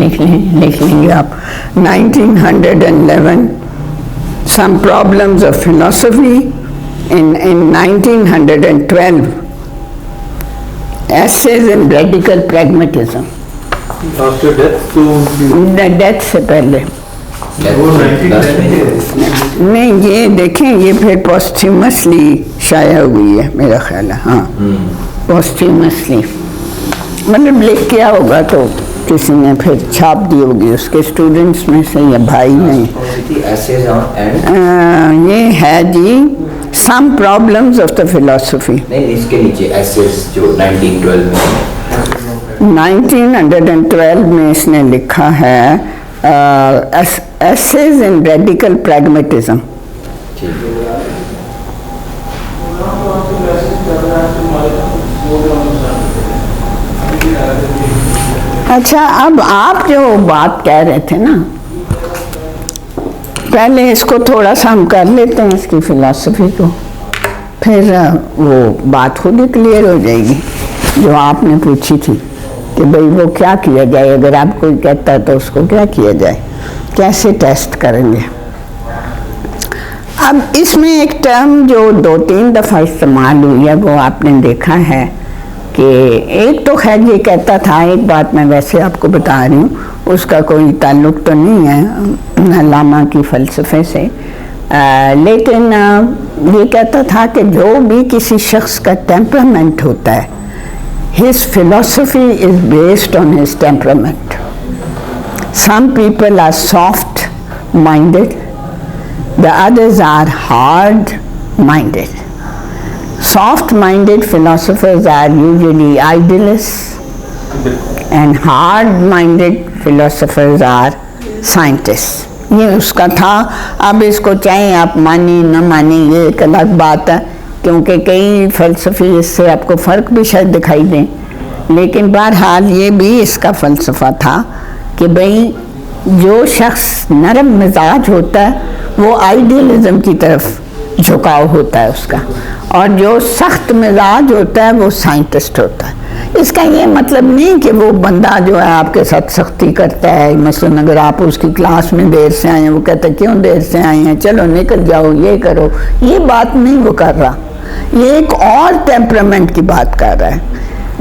A: लिख लेंगे आप. 1911, some problems of philosophy. In 1912, essays in radical pragmatism.
D: After death to
A: death से पहले. नहीं, ये देखें, ये फिर पोस्ट्यूमसली शाया हुई है मेरा ख्याल है. हाँ, पोस्ट्यूमसली मतलब लिख किया होगा तो किसी ने फिर छाप दी होगी उसके स्टूडेंट्स में से या भाई ने. ये है जी some problems of the philosophy.
B: नहीं, इसके नीचे एसेज जो 1912 में
A: 1912 में इसने लिखा है essays in radical pragmatism. अच्छा, अब आप जो बात कह रहे थे ना, पहले इसको थोड़ा सा हम कर लेते हैं इसकी फिलॉसफी को, फिर वो बात खुद ही क्लियर हो जाएगी जो आपने पूछी थी कि भाई वो क्या किया जाए. अगर आप कोई कहता है तो उसको क्या किया जाए, कैसे टेस्ट करेंगे. अब इसमें एक टर्म जो 2-3 दफ़ा इस्तेमाल हुई है वो आपने देखा है कि एक तो खैर ये कहता था, एक बात मैं वैसे आपको बता रही हूँ, उसका कोई ताल्लुक़ तो नहीं है अल्लामा की फ़लसफ़े से, लेकिन ये कहता था कि जो भी किसी शख्स का टेम्परामेंट होता है, his philosophy is based on his temperament. Some people are soft-minded, the others are hard-minded. Soft-minded philosophers are usually idealists, and hard-minded philosophers are scientists. ये उसका था. अब इसको चाहे आप माने न माने ये एक अलग बात है, क्योंकि कई फ़लसफ़ी इससे आपको फ़र्क भी शायद दिखाई दें, लेकिन बहरहाल ये भी इसका फ़लसफ़ा था कि भाई जो शख्स नरम मिजाज होता है वो आइडियलिज़म की तरफ झुकाव होता है उसका, और जो सख्त मिजाज होता है वो साइंटिस्ट होता है. इसका ये मतलब नहीं कि वो बंदा जो है आपके साथ सख्ती करता है. मसलन अगर आप उसकी क्लास में देर से आए हैं, वो कहता है क्यों देर से आए हैं, चलो निकल जाओ, ये करो, ये बात नहीं वो कर रहा. ये एक और टेम्परामेंट की बात कर रहा है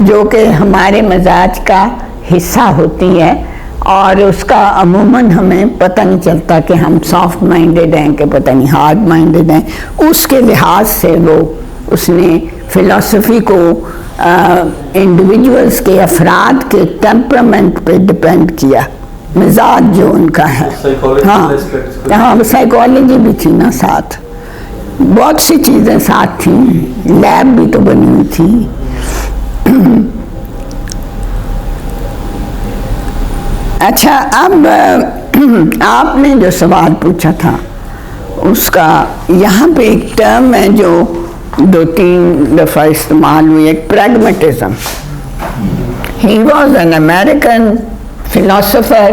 A: जो कि हमारे मिजाज का हिस्सा होती है, और उसका अमूमन हमें पता नहीं चलता कि हम सॉफ्ट माइंडेड हैं कि पता नहीं हार्ड माइंडेड हैं. उसके लिहाज से वो उसने फ़िलॉसफी को इंडिविजुअल्स के, अफराद के टेम्परामेंट पे डिपेंड किया, मिजाज जो उनका है. हाँ, साइकोलॉजी भी थी ना साथ, बहुत सी चीज़ें साथ थी, लैब भी तो बनी हुई थी. अच्छा, अब आपने जो सवाल पूछा था उसका यहाँ पे एक टर्म है जो 2-3 दफ़ा इस्तेमाल हुई है, pragmatism. He was an American philosopher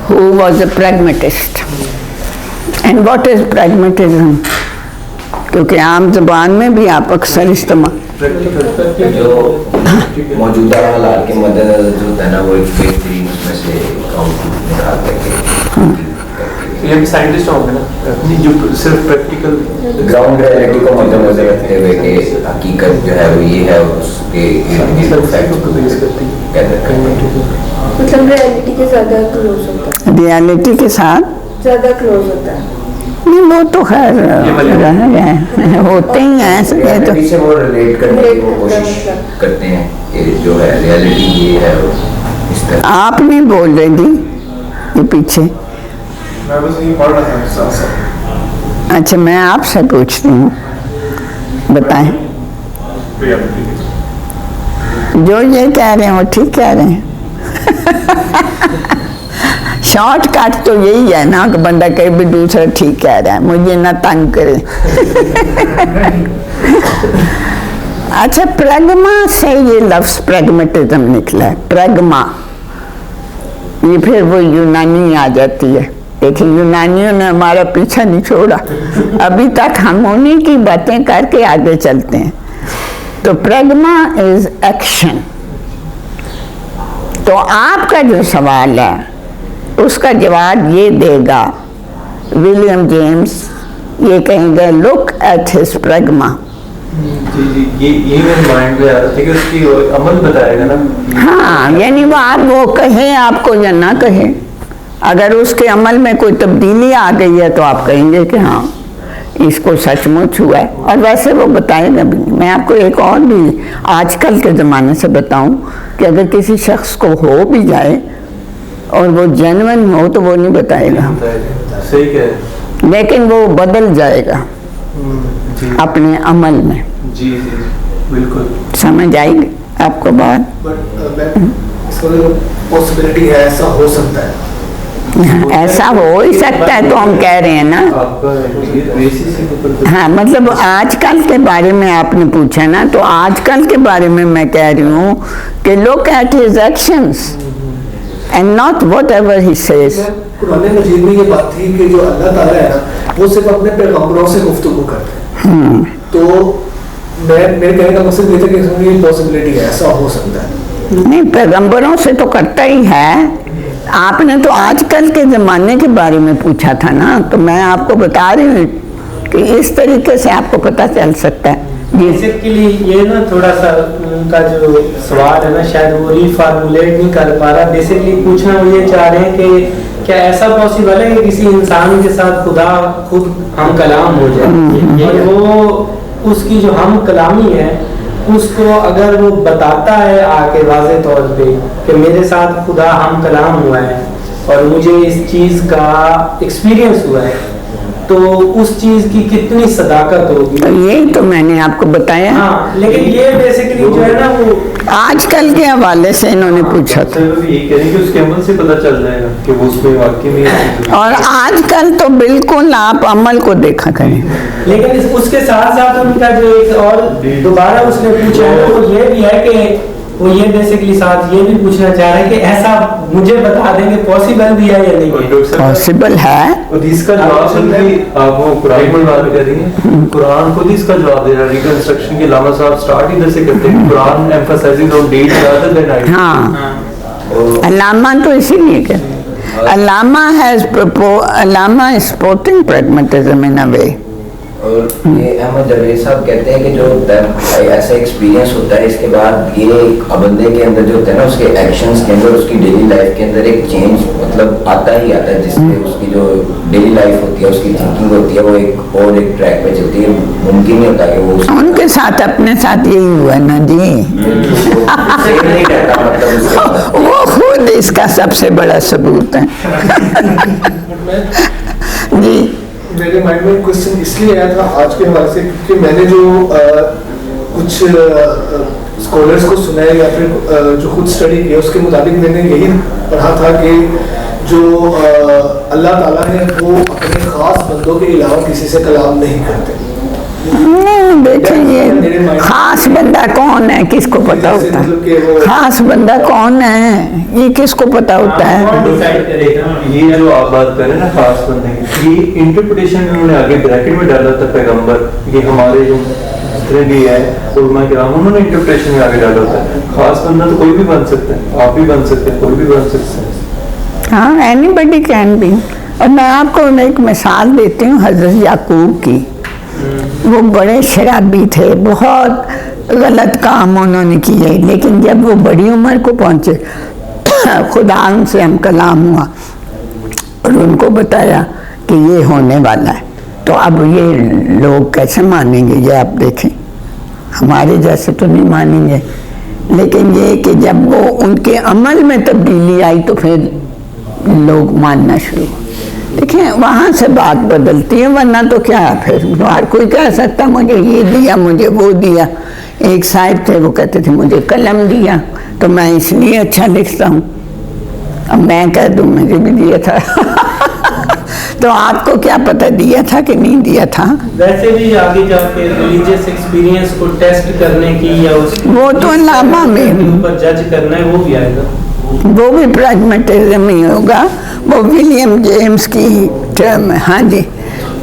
A: who was a pragmatist. And what is pragmatism, क्योंकि आम ज़बान में भी आप अक्सर इस्तेमाल
B: जो मौजूदा हालात के मद्देनजर जो होता है ना, वो एक बेहतरीन उसमें से आउटपुट निकाल करके
D: ये भी साइंटिस्ट होंगे ना, जो सिर्फ प्रैक्टिकल
B: ग्राउंड रियलिटी को मद्देनजर रखते हुए कि हकीकत जो है वो ये है, उसके
D: फैक्ट को बेस करती है.
C: मतलब रियलिटी के ज़्यादा क्लोज होता है,
A: रियलिटी के साथ
C: ज़्यादा क्लोज होता है.
A: नहीं, वो तो खैर होते ही हैं तो
B: रियलिटी से वो रिलेट करने की वो कोशिश करते हैं कि जो है रियलिटी ये है, इस तरह.
A: आप नहीं बोल रहे थी ये पीछे.
G: मैं बस यही पढ़ रहा था साथ साथ.
A: अच्छा, मैं आपसे पूछती हूँ, बताएं. जो ये कह रहे हैं वो ठीक कह रहे हैं. शॉर्टकट तो यही है ना कि बंदा कहीं भी दूसरा ठीक कह रहा है, मुझे ना तंग करे. अच्छा, प्रगमा से ये लफ्ज़ प्रैग्मेटिज्म निकला है. प्रगमा, ये फिर वो यूनानी आ जाती है, देखिए यूनानियों ने हमारा पीछा नहीं छोड़ा, अभी तक हम उन्हीं की बातें करके आगे चलते हैं। तो प्रगमा इज एक्शन। तो आपका जो सवाल है उसका जवाब ये देगा विलियम जेम्स, ये कहेंगे लुक एट हिज प्रगमा।
D: जी जी, ये मेरे माइंड में आ रहा था कि उसकी अमल बताएगा ना।
A: हाँ, यानी वो कहे आपको या ना कहे, अगर उसके अमल में कोई तब्दीली आ गई है तो आप कहेंगे कि हाँ इसको सचमुच हुआ है, और वैसे वो बताएगा भी नहीं। मैं आपको एक और भी आजकल के ज़माने से बताऊं कि अगर किसी शख्स को हो भी जाए और वो जेन्युइन हो तो वो नहीं बताएगा,
D: सही कह रहे,
A: लेकिन वो बदल जाएगा अपने अमल में।
D: जी जी बिल्कुल,
A: समझ आएगी आपको बात?
F: बट इसका पॉसिबिलिटी है, ऐसा हो सकता है।
A: ऐसा हो ही सकता है तो हम कह रहे हैं ना। हाँ, मतलब आजकल के बारे में आपने पूछा ना, तो आजकल के बारे में मैं कह रही हूँ कि look at his actions and not whatever he says.
F: Quran मजीद में ये बात थी कि जो अल्लाह ताला है ना वो सिर्फ अपने पैगंबरों से गुफ्तगू करते हैं। तो मेरे कहने का मकसद ये था कि इसमें ये पॉसिबिलिटी है, ऐसा हो सकता है।
A: नहीं, पैगंबरों से तो करता ही है। आपने तो आजकल के ज़माने के बारे में पूछा था ना, तो मैं आपको बता रही हूँ कि इस तरीके से आपको पता चल सकता है।
E: बेसिकली ये ना थोड़ा सा उनका जो सवाल है ना शायद वो रीफॉर्मुलेट नहीं कर पा रहा। बेसिकली पूछना वो ये चाह रहे हैं कि क्या ऐसा पॉसिबल है कि किसी इंसान के साथ खुदा खुद हम कलाम हो जाए, और वो उसकी जो हम कलामी है उसको अगर वो बताता है आके वाज़े तौर पे कि मेरे साथ खुदा हम कलाम हुआ है और मुझे इस चीज़ का एक्सपीरियंस हुआ है, तो उस चीज़ की कितनी सदाकत होगी।
A: यही तो मैंने आपको बताया।
E: हाँ, लेकिन ये बेसिकली जो है ना वो
A: आजकल के हवाले से इन्होंने पूछा था,
D: ये कह रहे हैं कि उसके अमल से पता चल जाएगा कि वो उसमें वाकई में।
A: और आजकल तो बिल्कुल आप अमल को देखा करें।
E: लेकिन उसके साथ साथ उनका जो एक और दोबारा उसने पूछा है वो ये भी है कि वो ये बेसिकली साथ ये भी पूछना चाह रहे हैं कि ऐसा मुझे बता देंगे पॉसिबल भी है या नहीं है।
A: पॉसिबल है,
D: और इसका जवाब सुनिए, आप वो कुरान में बात कर रही हैं, कुरान खुद इसका जवाब दे रहा है। रिकंस्ट्रक्शन के लामा साहब स्टार्ट इधर से करते हैं, Quran emphasising on deed rather than idea.
A: हाँ, अल्लामा तो इसीलिए कहते हैं Allama is sporting pragmatism in a way.
B: और ये अहमद जावेद साहब कहते हैं कि जो ऐसा एक्सपीरियंस होता है इसके बाद ये बंदे के अंदर जो होता है ना उसके एक्शंस के अंदर उसकी डेली लाइफ के अंदर एक चेंज मतलब आता ही आता है, जिससे उसकी जो डेली लाइफ होती है उसकी थिंकिंग होती है वो एक और एक ट्रैक पे चलती है। मुमकिन नहीं होता कि वो
A: उनके साथ अपने साथ यही हुआ ना जी।
B: सेम नहीं रहता, मतलब
A: वो खुद इसका सबसे बड़ा सबूत है। जी,
F: मेरे माइंड में क्वेश्चन इसलिए आया था आज के हवाले से क्योंकि मैंने जो कुछ स्कॉलर्स को सुना है या फिर जो खुद स्टडी किया उसके मुताबिक मैंने यही पढ़ा था कि जो अल्लाह ताला है वो अपने ख़ास बंदों के अलावा किसी से कलाम नहीं करते।
A: देखिए खास बंदा कौन है किसको पता होता है? खास बंदा कौन है ये किसको पता होता है?
D: ये जो आप बात कर रहे हैं ना खास बंदे की, ये इंटरप्रिटेशन उन्होंने आगे ब्रैकेट में डाला था पैगंबर, ये हमारे जो जितने भी है उलमा किराम उन्होंने इंटरप्रिटेशन में आगे डाला होता है। खास बंदा तो कोई भी बन सकता है, आप भी बन सकते हैं, कोई भी बन सकता है।
A: हाँ, एनीबडी कैन बी। और मैं आपको एक मिसाल देती हूँ हजरत याकूब की। वो बड़े शराबी थे, बहुत गलत काम उन्होंने किए, लेकिन जब वो बड़ी उम्र को पहुँचे खुदा उनसे हम कलाम हुआ और उनको बताया कि ये होने वाला है। तो अब ये लोग कैसे मानेंगे? ये आप देखें, हमारे जैसे तो नहीं मानेंगे, लेकिन ये कि जब वो उनके अमल में तब्दीली आई तो फिर लोग मानना शुरू। देखिए वहाँ से बात बदलती है, वरना तो क्या है फिर हर कोई कह सकता मुझे ये दिया मुझे वो दिया। एक साहब थे वो कहते थे मुझे कलम दिया तो मैं इसलिए अच्छा लिखता हूँ, अब मैं कह दूँ मुझे भी दिया था तो आपको क्या पता दिया था कि नहीं दिया था?
E: वैसे भी आगे जाके रिलीजियस एक्सपीरियंस को टेस्ट करने की या उस
A: वो तो अल्लामा में
E: ऊपर जज करना है वो भी आएगा।
A: वो भी प्रैग्मेटिज्म ही होगा, वो विलियम जेम्स की टर्म है। हाँ जी,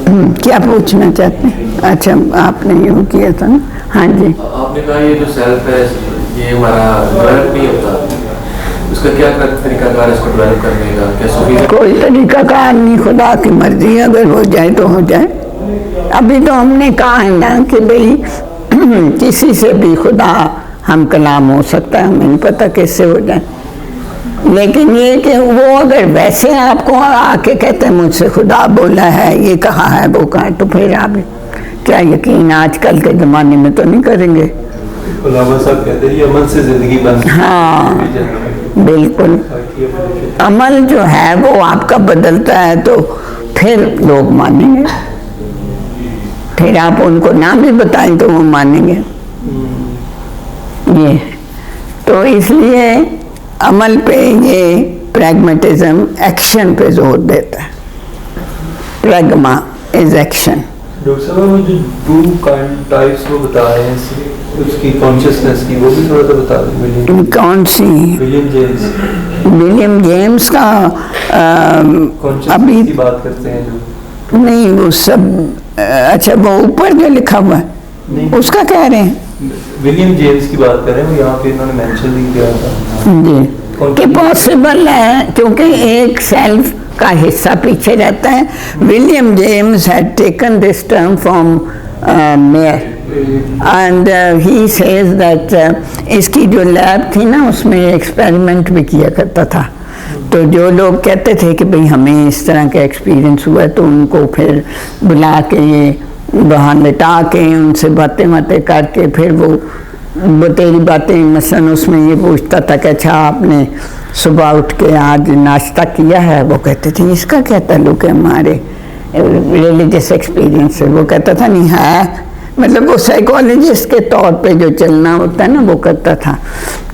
A: क्या पूछना चाहते हैं? अच्छा, आपने यूँ किया था ना। हाँ जी,
D: आपने कहा ये जो सेल्फ है ये हमारा डेवलप नहीं होता, उसका क्या तरीकाकार इसको डेवलप करने का, कैसे?
A: कोई तरीकाकार नहीं, खुदा की मर्जी, अगर हो जाए तो हो जाए। अभी तो हमने कहा है ना कि भाई किसी से भी खुदा हम कलाम हो सकता है, हमें नहीं पता कैसे हो जाए। लेकिन ये कि वो अगर वैसे आपको आके कहते हैं मुझसे खुदा बोला है, ये कहा है, वो कहा है, तो फिर आप क्या यकीन आजकल के ज़माने में तो नहीं करेंगे।
D: साहब कहते हैं अमल से जिंदगी बनती है।
A: हाँ बिल्कुल, अमल जो है वो आपका बदलता है तो फिर लोग मानेंगे, फिर आप उनको ना भी बताएं तो वो मानेंगे। ये तो इसलिए अमल पे ये प्रैग्मेटिज्म एक्शन पे जोर देता है। Pragma is action.
D: डॉक्टर साहब वो जो टू काइंड टाइप्स वो बता रहे हैं उसकी कॉन्शियसनेस की, वो भी थोड़ा सा बता दें।
A: कौन सी? विलियम जेम्स का अभी
D: की बात करते हैं जो
A: नहीं, वो सब अच्छा, वो ऊपर जो लिखा हुआ है उसका कह रहे हैं।
D: विलियम जेम्स की बात कर रहे हैं, यहाँ पे इन्होंने मेंशन भी किया था
A: जी कि पॉसिबल है, क्योंकि एक सेल्फ का हिस्सा पीछे रहता है। William James had taken this term from mayor and he says that इसकी जो लैब थी ना उसमें एक्सपेरिमेंट भी किया करता था। तो जो लोग कहते थे कि भाई हमें इस तरह का एक्सपीरियंस हुआ, तो उनको फिर बुला के वहाँ लिटा के उनसे बातें करके फिर वो तेरी बातें, मसलन उसमें ये पूछता था कि अच्छा आपने सुबह उठ के आज नाश्ता किया है? वो कहते थे इसका क्या ताल्लुक है हमारे रिलीजियस एक्सपीरियंस से? वो कहता था नहीं है, मतलब वो साइकोलॉजिस्ट के तौर पे जो चलना होता है ना वो करता था।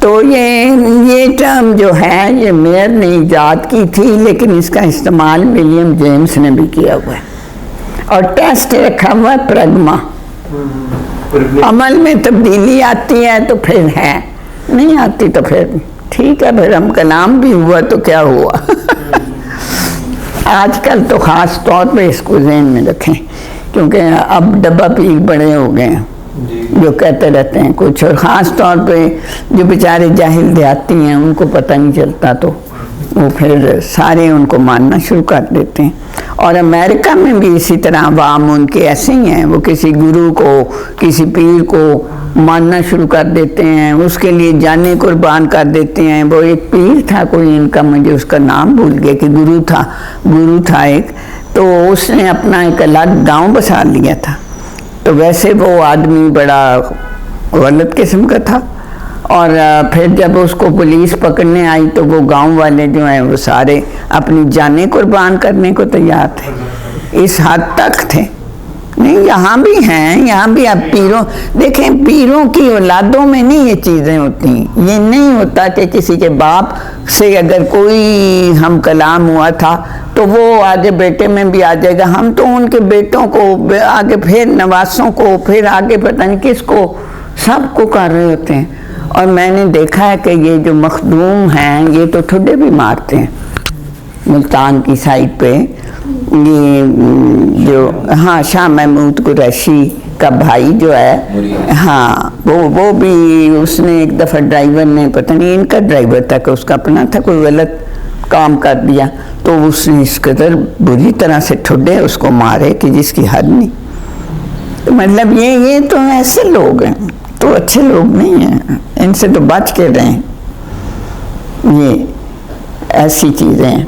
A: तो ये टर्म जो है ये मेयर ने ईजाद की थी, लेकिन इसका इस्तेमाल विलियम जेम्स ने भी किया हुआ है। और टेस्ट रखा हुआ है प्रैग्मा। अमल में तब्दीली आती है तो फिर है, नहीं आती तो फिर ठीक है, फिर हम कलाम भी हुआ तो क्या हुआ। आजकल तो ख़ास तौर पे इसको ज़हन में रखें, क्योंकि अब डब्बा पीर बड़े हो गए हैं जो कहते रहते हैं कुछ, और ख़ास तौर पे जो बेचारे जाहिल देहाती हैं उनको पता नहीं चलता, तो वो फिर सारे उनको मानना शुरू कर देते हैं। और अमेरिका में भी इसी तरह अवाम उनके ऐसे ही हैं, वो किसी गुरु को, किसी पीर को मानना शुरू कर देते हैं, उसके लिए जाने कुर्बान कर देते हैं। वो एक पीर था कोई इनका, मुझे उसका नाम भूल गया, कि गुरु था एक, तो उसने अपना एक अलग गांव बसा लिया था। तो वैसे वो आदमी बड़ा गलत किस्म का था, और फिर जब उसको पुलिस पकड़ने आई तो वो गांव वाले जो हैं वो सारे अपनी जानें कुर्बान करने को तैयार थे, इस हद तक थे। नहीं, यहाँ भी हैं, यहाँ भी आप पीरों देखें, पीरों की औलादों में नहीं ये चीज़ें होती। ये नहीं होता कि किसी के बाप से अगर कोई हम कलाम हुआ था तो वो आगे बेटे में भी आ जाएगा। हम तो उनके बेटों को आगे, फिर नवासों को, फिर आगे पता नहीं किसको, सबको कर रहे होते हैं। और मैंने देखा है कि ये जो मखदूम हैं ये तो ठुड्डे भी मारते हैं। मुल्तान की साइड पे ये जो हाँ शाह महमूद कुरैशी का भाई जो है, हाँ वो भी, उसने एक दफ़ा ड्राइवर ने, पता नहीं इनका ड्राइवर था कि उसका अपना था, कोई गलत काम कर दिया तो उसने इस कदर बुरी तरह से ठुड्डे उसको मारे कि जिसकी हद नहीं। तो मतलब ये तो ऐसे लोग हैं, तो अच्छे लोग नहीं हैं, इनसे तो बच के रहें। ये ऐसी चीज़ें हैं।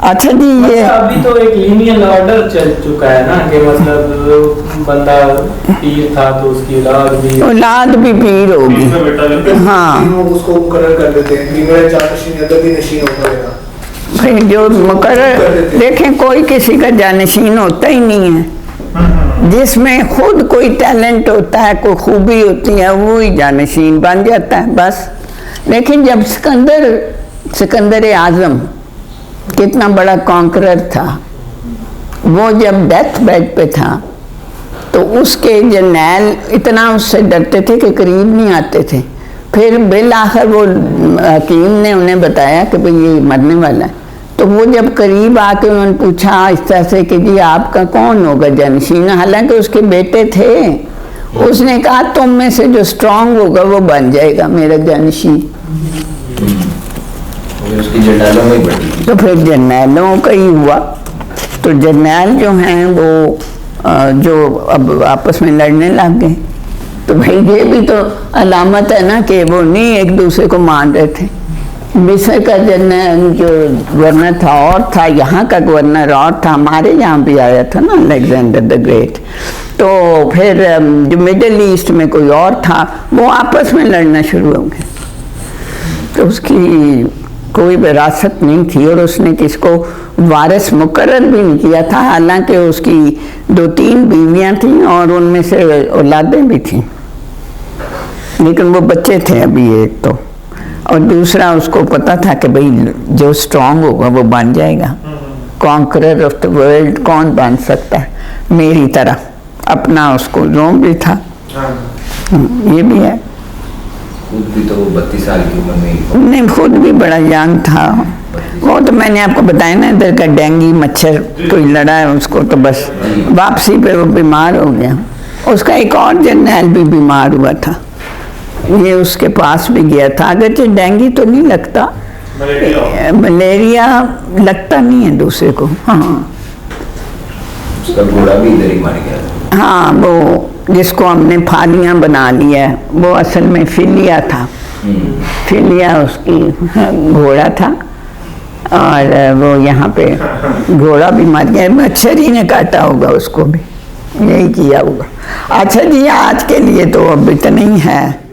A: अच्छा जी, ये
E: अभी तो एक लीनियल ऑर्डर चल चुका है ना, कि मतलब बंदा पीर था तो उसकी औलाद भी
A: पीर होगी। हाँ,
F: उसको मुकर्रर कर देते हैं कि मेरा जानशीन अदबी नशीन हो जाएगा।
A: फिर जो मुकर्रर, देखें कोई किसी का जानशीन होता ही नहीं है। जिसमें खुद कोई टैलेंट होता है, कोई खूबी होती है, वो ही जानशीन बन जाता है बस। लेकिन जब सिकंदर आज़म कितना बड़ा कॉन्करर था, वो जब डेथ बेड पे था तो उसके जर्नैल इतना उससे डरते थे कि करीब नहीं आते थे। फिर बिल आखिर वो हकीम ने उन्हें बताया कि भाई ये मरने वाला है। तो वो जब करीब आके उन्होंने पूछा इस तरह से कि जी आपका कौन होगा जानशीन, हालांकि उसके बेटे थे, उसने कहा तुम में से जो स्ट्रांग होगा वो बन जाएगा मेरा जानशीन।
B: उसकी जर्नैलों में बढ़ी।
A: तो फिर जर्नैलों का ही हुआ। तो जर्नैल जो हैं वो जो अब आपस में लड़ने लग गए। तो भाई ये भी तो अलामत है ना कि वो नहीं एक दूसरे को मान रहे थे। मिस्र का जर्नल जो गवर्नर था और था, यहाँ का गवर्नर और था, हमारे यहाँ भी आया था ना अलेक्जेंडर द ग्रेट। तो फिर जो मिडिल ईस्ट में कोई और था वो आपस में लड़ना शुरू हो गए। तो उसकी कोई विरासत नहीं थी और उसने किसको वारिस मुकर्रर भी नहीं किया था, हालांकि उसकी 2-3 बीवियां थीं और उनमें से औलादें भी थीं, लेकिन वो बच्चे थे अभी एक तो, और दूसरा उसको पता था कि भाई जो स्ट्रांग होगा वो बन जाएगा, कॉन्करर ऑफ द वर्ल्ड कौन बन सकता है मेरी तरह। अपना उसको जोम भी था। ये भी है।
B: खुद भी तो 32 साल की उम्र में
A: नहीं, खुद भी बड़ा यंग था। वो तो मैंने आपको बताया ना, इधर का डेंगू मच्छर कोई लड़ा है उसको, तो बस वापसी पे वो बीमार हो गया। उसका एक और जर्नैल भी बीमार हुआ था, ये उसके पास भी गया था। अगरचे डेंगू तो नहीं लगता, मलेरिया लगता नहीं है दूसरे को। हाँ,
B: उसका घोड़ा भी इधर ही मर गया।
A: हाँ, वो जिसको हमने फालियाँ बना लिया वो असल में फिलिया था। फिलिया उसकी घोड़ा था और वो यहाँ पे घोड़ा भी मर गया, मच्छर ही ने काटा होगा उसको भी, यही किया होगा। अच्छा जी, आज के लिए तो अब इतना ही है।